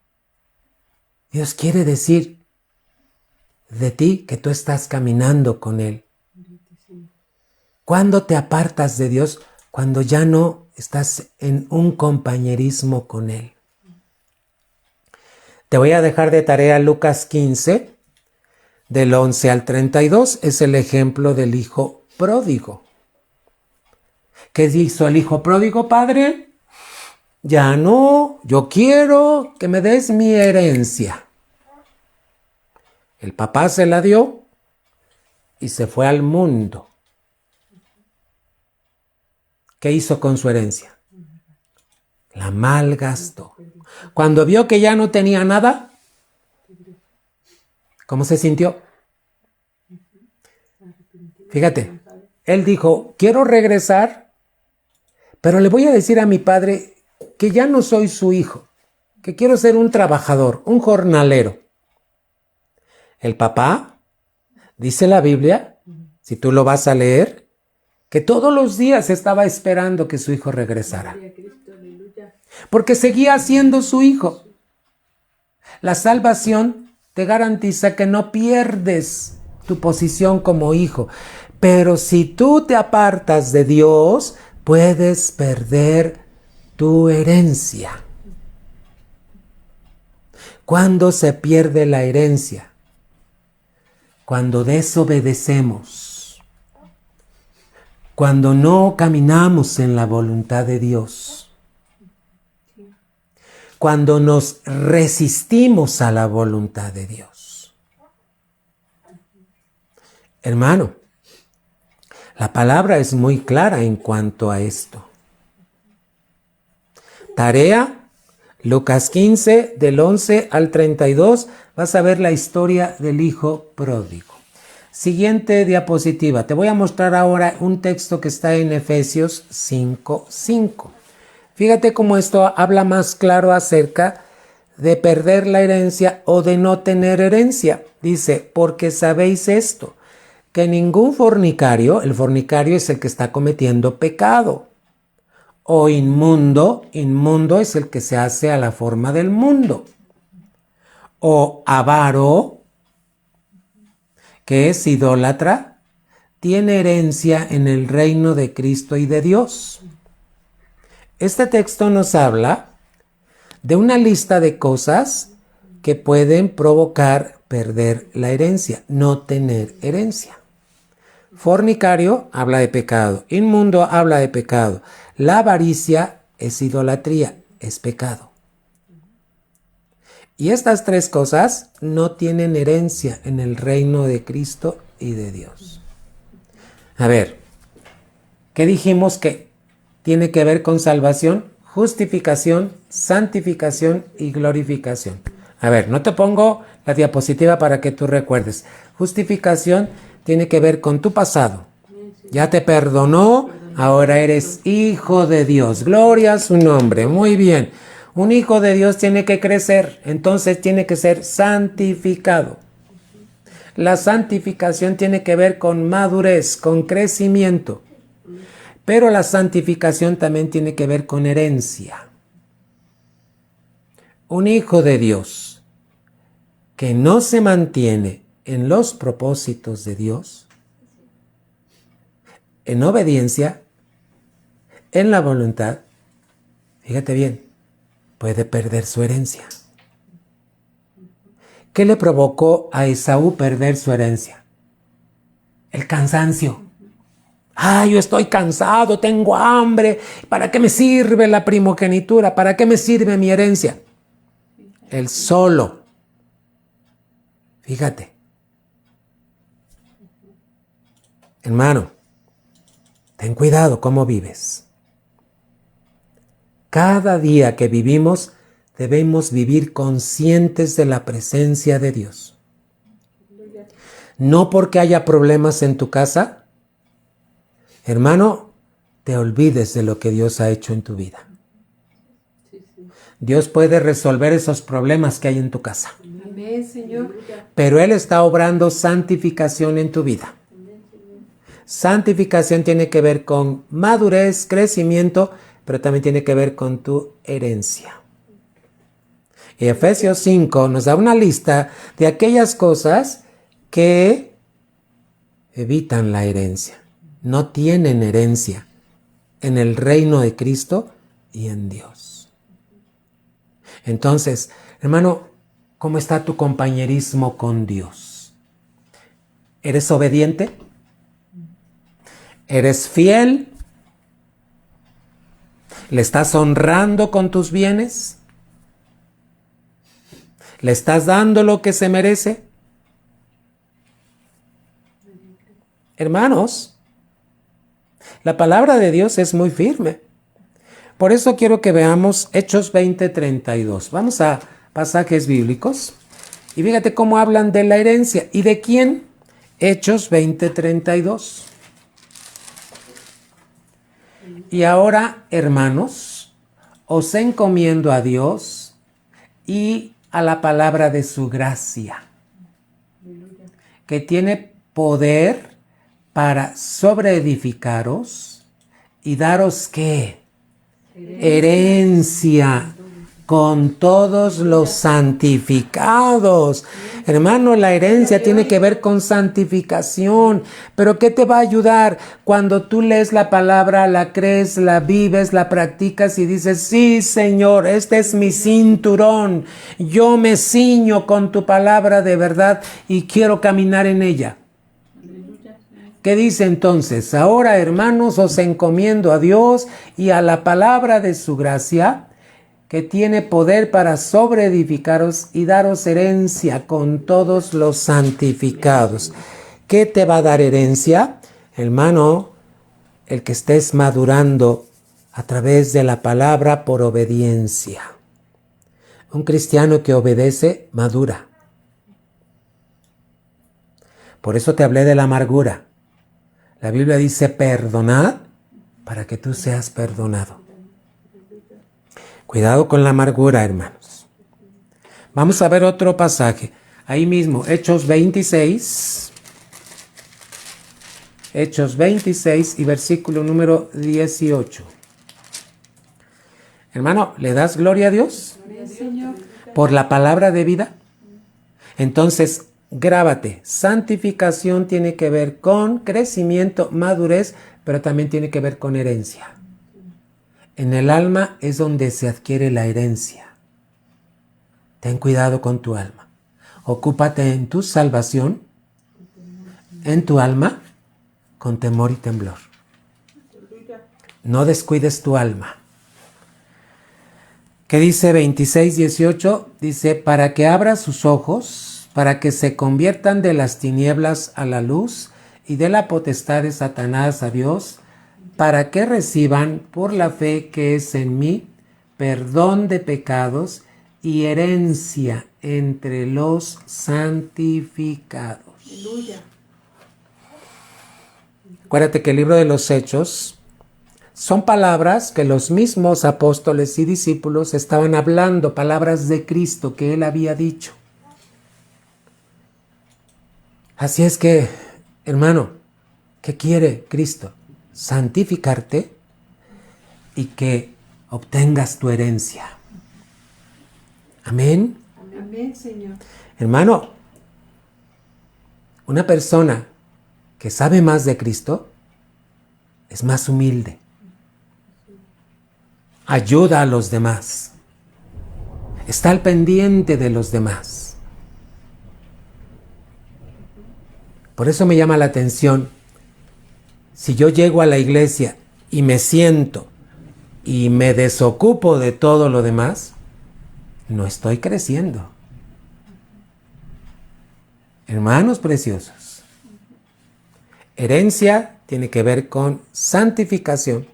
Dios quiere decir de ti que tú estás caminando con Él. ¿Cuándo te apartas de Dios? Cuando ya no estás en un compañerismo con Él. Te voy a dejar de tarea Lucas 15, del 11 al 32. Es el ejemplo del hijo pródigo. ¿Qué hizo el hijo pródigo, padre? Ya no, yo quiero que me des mi herencia. El papá se la dio y se fue al mundo. ¿Qué hizo con su herencia? La malgastó. Cuando vio que ya no tenía nada, ¿cómo se sintió? Fíjate, él dijo, quiero regresar, pero le voy a decir a mi padre que ya no soy su hijo, que quiero ser un trabajador, un jornalero. El papá, dice la Biblia, si tú lo vas a leer, que todos los días estaba esperando que su hijo regresara. Porque seguía siendo su hijo. La salvación te garantiza que no pierdes tu posición como hijo. Pero si tú te apartas de Dios, puedes perder tu herencia. ¿Cuándo se pierde la herencia? Cuando desobedecemos. cuando no caminamos en la voluntad de Dios, cuando nos resistimos a la voluntad de Dios. Hermano, la palabra es muy clara en cuanto a esto. Tarea, Lucas 15, del 11 al 32, vas a ver la historia del hijo pródigo. Siguiente diapositiva. Te voy a mostrar ahora un texto que está en Efesios 5:5. Fíjate cómo esto habla más claro acerca de perder la herencia o de no tener herencia. Dice, porque sabéis esto, que ningún fornicario, el fornicario es el que está cometiendo pecado, o inmundo es el que se hace a la forma del mundo, o avaro, que es idólatra, tiene herencia en el reino de Cristo y de Dios. Este texto nos habla de una lista de cosas que pueden provocar perder la herencia, no tener herencia. Fornicario habla de pecado, inmundo habla de pecado, la avaricia es idolatría, es pecado. Y estas tres cosas no tienen herencia en el reino de Cristo y de Dios. A ver, ¿qué dijimos que tiene que ver con salvación? Justificación, santificación y glorificación. A ver, no te pongo la diapositiva para que tú recuerdes. Justificación tiene que ver con tu pasado. Ya te perdonó, ahora eres hijo de Dios. Gloria a su nombre. Muy bien. Un hijo de Dios tiene que crecer, entonces tiene que ser santificado. La santificación tiene que ver con madurez, con crecimiento. Pero la santificación también tiene que ver con herencia. Un hijo de Dios que no se mantiene en los propósitos de Dios, en obediencia, en la voluntad, fíjate bien, puede perder su herencia. ¿Qué le provocó a Esaú perder su herencia? El cansancio. Yo estoy cansado, tengo hambre. ¿Para qué me sirve la primogenitura? ¿Para qué me sirve mi herencia? Él solo. Fíjate. Hermano, ten cuidado cómo vives. Cada día que vivimos debemos vivir conscientes de la presencia de Dios. No porque haya problemas en tu casa, hermano, te olvides de lo que Dios ha hecho en tu vida. Dios puede resolver esos problemas que hay en tu casa. Amén, Señor. Pero Él está obrando santificación en tu vida. Santificación tiene que ver con madurez, crecimiento, pero también tiene que ver con tu herencia. Y Efesios 5 nos da una lista de aquellas cosas que evitan la herencia. No tienen herencia en el reino de Cristo y en Dios. Entonces, hermano, ¿cómo está tu compañerismo con Dios? ¿Eres obediente? ¿Eres fiel? ¿Le estás honrando con tus bienes? ¿Le estás dando lo que se merece? Hermanos, la palabra de Dios es muy firme. Por eso quiero que veamos Hechos 20:32. Vamos a pasajes bíblicos y fíjate cómo hablan de la herencia. ¿Y de quién? Hechos 20:32. Y ahora, hermanos, os encomiendo a Dios y a la palabra de su gracia, que tiene poder para sobreedificaros y daros ¿qué? Herencia con todos los santificados. Hermano, la herencia tiene que ver con santificación. Pero ¿qué te va a ayudar? Cuando tú lees la palabra, la crees, la vives, la practicas y dices, sí, Señor, este es mi cinturón. Yo me ciño con tu palabra de verdad y quiero caminar en ella. ¿Qué dice entonces? Ahora, hermanos, os encomiendo a Dios y a la palabra de su gracia, que tiene poder para sobreedificaros y daros herencia con todos los santificados. ¿Qué te va a dar herencia? Hermano, el que estés madurando a través de la palabra por obediencia. Un cristiano que obedece, madura. Por eso te hablé de la amargura. La Biblia dice, perdonad para que tú seas perdonado. Cuidado con la amargura, hermanos. Vamos a ver otro pasaje. Ahí mismo, Hechos 26. Hechos 26 y versículo número 18. Hermano, ¿le das gloria a Dios? Por la palabra de vida. Entonces, grábate. Santificación tiene que ver con crecimiento, madurez, pero también tiene que ver con herencia. En el alma es donde se adquiere la herencia. Ten cuidado con tu alma. Ocúpate en tu salvación, en tu alma, con temor y temblor. No descuides tu alma. ¿Qué dice 26:18? Dice, para que abra sus ojos, para que se conviertan de las tinieblas a la luz y de la potestad de Satanás a Dios, para que reciban por la fe que es en mí perdón de pecados y herencia entre los santificados. Aleluya. Acuérdate que el libro de los Hechos son palabras que los mismos apóstoles y discípulos estaban hablando, palabras de Cristo que Él había dicho. Así es que, hermano, ¿qué quiere Cristo? Santificarte y que obtengas tu herencia. Amén. Amén, Señor. Hermano, una persona que sabe más de Cristo es más humilde. Ayuda a los demás. Está al pendiente de los demás. Por eso me llama la atención. Si yo llego a la iglesia y me siento y me desocupo de todo lo demás, no estoy creciendo. Hermanos preciosos, herencia tiene que ver con santificación,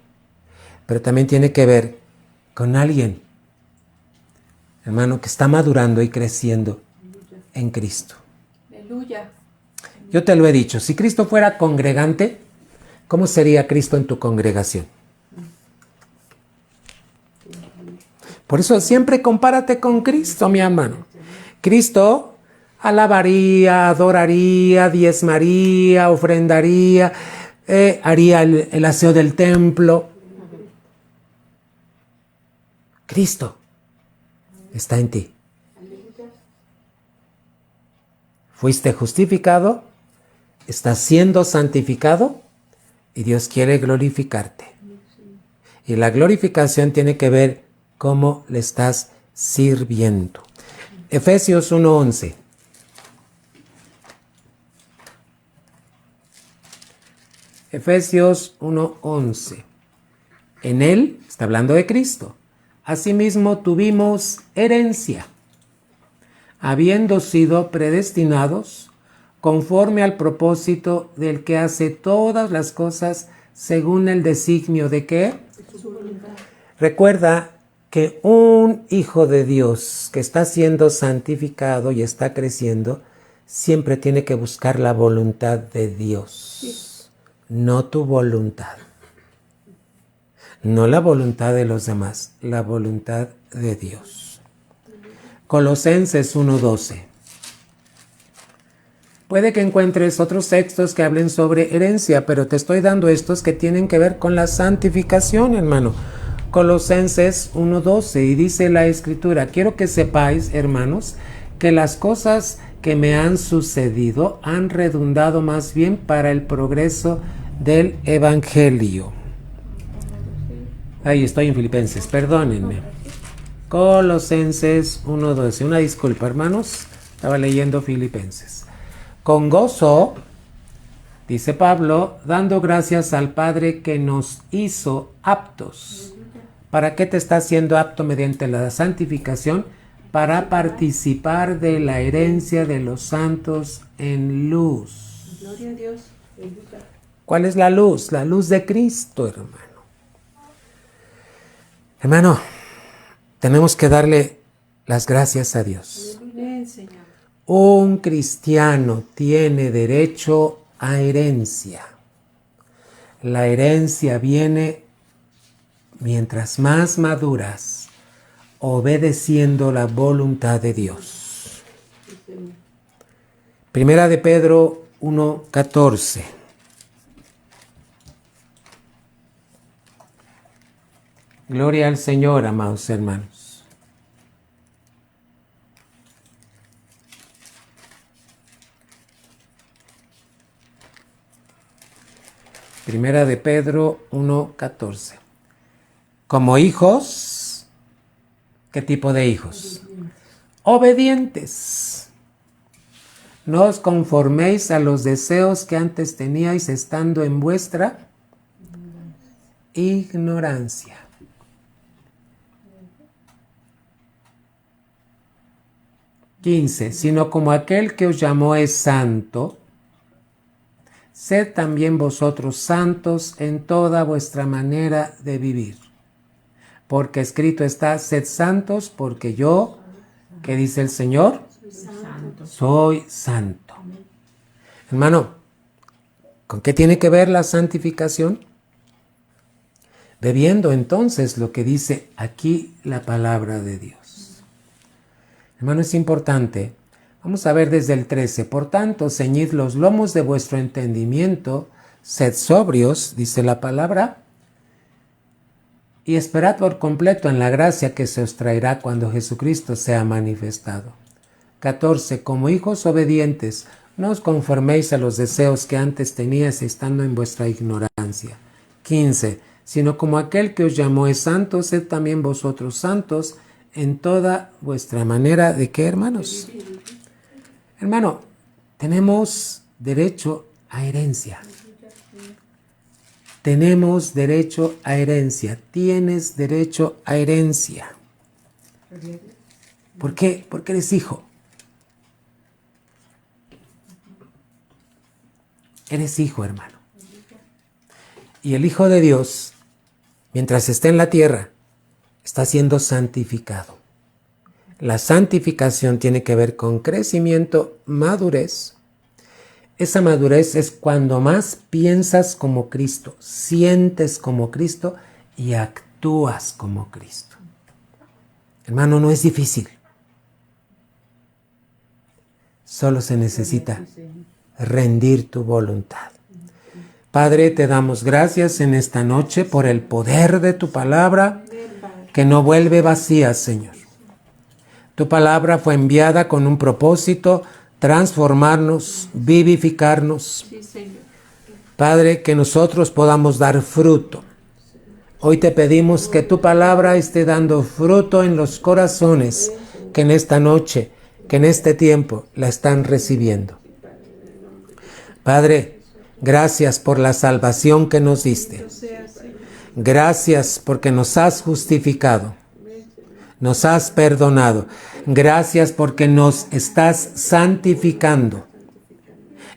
pero también tiene que ver con alguien, hermano, que está madurando y creciendo en Cristo. Aleluya. Yo te lo he dicho, si Cristo fuera congregante, ¿cómo sería Cristo en tu congregación? Por eso siempre compárate con Cristo, mi hermano. Cristo alabaría, adoraría, diezmaría, ofrendaría, haría el aseo del templo. Cristo está en ti. Fuiste justificado, estás siendo santificado y Dios quiere glorificarte. Y la glorificación tiene que ver cómo le estás sirviendo. Efesios 1:11. Efesios 1:11. En Él, está hablando de Cristo, asimismo tuvimos herencia, habiendo sido predestinados conforme al propósito del que hace todas las cosas según el designio de ¿qué? Recuerda que un hijo de Dios que está siendo santificado y está creciendo, siempre tiene que buscar la voluntad de Dios, no tu voluntad. No la voluntad de los demás, la voluntad de Dios. Colosenses 1:12. Puede que encuentres otros textos que hablen sobre herencia, pero te estoy dando estos que tienen que ver con la santificación, hermano. Colosenses 1:12, y dice la Escritura, quiero que sepáis, hermanos, que las cosas que me han sucedido han redundado más bien para el progreso del Evangelio. Ahí estoy en Filipenses, perdónenme. Colosenses 1:12. Una disculpa, hermanos. Estaba leyendo Filipenses. Con gozo, Dice Pablo, dando gracias al Padre que nos hizo aptos. ¿Para qué te está haciendo apto mediante la santificación? Para participar de la herencia de los santos en luz. Gloria a Dios. ¿Cuál es la luz? La luz de Cristo, hermano. Hermano, tenemos que darle las gracias a Dios. Amén, Señor. Un cristiano tiene derecho a herencia. La herencia viene mientras más maduras, obedeciendo la voluntad de Dios. Primera de Pedro 1:14. Gloria al Señor, amados hermanos. Primera de Pedro 1:14. Como hijos, ¿qué tipo de hijos? Obedientes. No os conforméis a los deseos que antes teníais estando en vuestra ignorancia. Sino como aquel que os llamó es santo, sed también vosotros santos en toda vuestra manera de vivir. Porque escrito está, sed santos, porque yo, ¿qué dice el Señor? Soy santo. Hermano, ¿con qué tiene que ver la santificación? Bebiendo entonces lo que dice aquí la palabra de Dios. Hermano, es importante. Vamos a ver desde el 13. Por tanto, ceñid los lomos de vuestro entendimiento, sed sobrios, dice la palabra, y esperad por completo en la gracia que se os traerá cuando Jesucristo sea manifestado. 14. Como hijos obedientes, no os conforméis a los deseos que antes teníais estando en vuestra ignorancia. 15. Sino como aquel que os llamó es santo, sed también vosotros santos en toda vuestra manera de ¿qué, hermanos? Hermano, tenemos derecho a herencia. Tenemos derecho a herencia. Tienes derecho a herencia. ¿Por qué? Porque eres hijo. Eres hijo, hermano. Y el Hijo de Dios, mientras esté en la tierra, está siendo santificado. La santificación tiene que ver con crecimiento, madurez. Esa madurez es cuando más piensas como Cristo, sientes como Cristo y actúas como Cristo. Hermano, no es difícil. Solo se necesita rendir tu voluntad. Padre, te damos gracias en esta noche por el poder de tu palabra que no vuelve vacía, Señor. Tu palabra fue enviada con un propósito, transformarnos, vivificarnos. Sí, Señor. Padre, que nosotros podamos dar fruto. Hoy te pedimos que tu palabra esté dando fruto en los corazones que en esta noche, que en este tiempo la están recibiendo. Padre, gracias por la salvación que nos diste. Gracias porque nos has justificado. Nos has perdonado. Gracias porque nos estás santificando.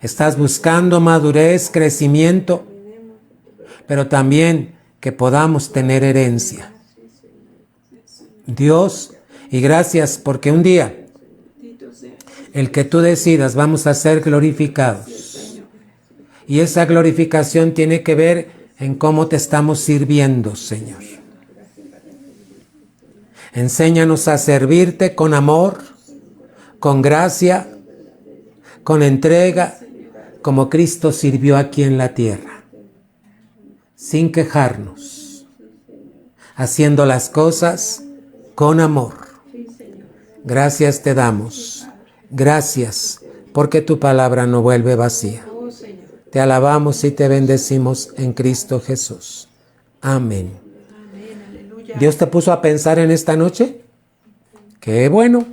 Estás buscando madurez, crecimiento, pero también que podamos tener herencia. Dios, y gracias porque un día, el que tú decidas, vamos a ser glorificados. Y esa glorificación tiene que ver en cómo te estamos sirviendo, Señor. Enséñanos a servirte con amor, con gracia, con entrega, como Cristo sirvió aquí en la tierra, sin quejarnos, haciendo las cosas con amor. Gracias te damos, gracias, porque tu palabra no vuelve vacía. Te alabamos y te bendecimos en Cristo Jesús. Amén. ¿Dios te puso a pensar en esta noche? ¡Qué bueno!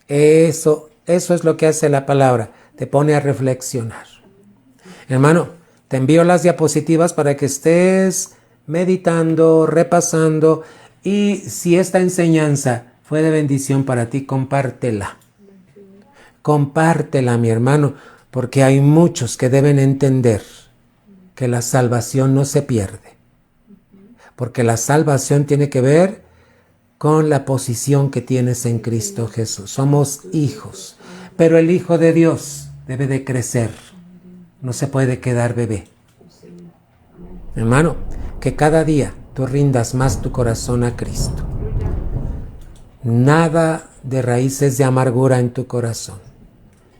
Eso es lo que hace la palabra, te pone a reflexionar. Hermano, te envío las diapositivas para que estés meditando, repasando, y si esta enseñanza fue de bendición para ti, compártela. Compártela, mi hermano, porque hay muchos que deben entender que la salvación no se pierde. Porque la salvación tiene que ver con la posición que tienes en Cristo Jesús. Somos hijos, pero el Hijo de Dios debe de crecer. No se puede quedar bebé. Hermano, que cada día tú rindas más tu corazón a Cristo. Nada de raíces de amargura en tu corazón.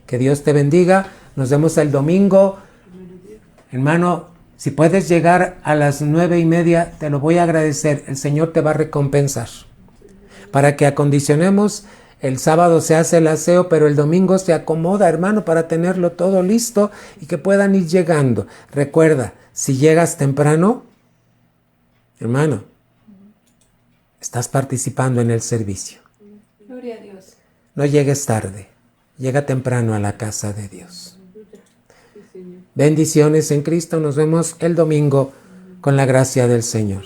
Que Dios te bendiga. Nos vemos el domingo. Hermano, si puedes llegar a las 9:30, te lo voy a agradecer. El Señor te va a recompensar. Para que acondicionemos, el sábado se hace el aseo, pero el domingo se acomoda, hermano, para tenerlo todo listo y que puedan ir llegando. Recuerda, si llegas temprano, hermano, estás participando en el servicio. Gloria a Dios. No llegues tarde, llega temprano a la casa de Dios. Bendiciones en Cristo, nos vemos el domingo con la gracia del Señor.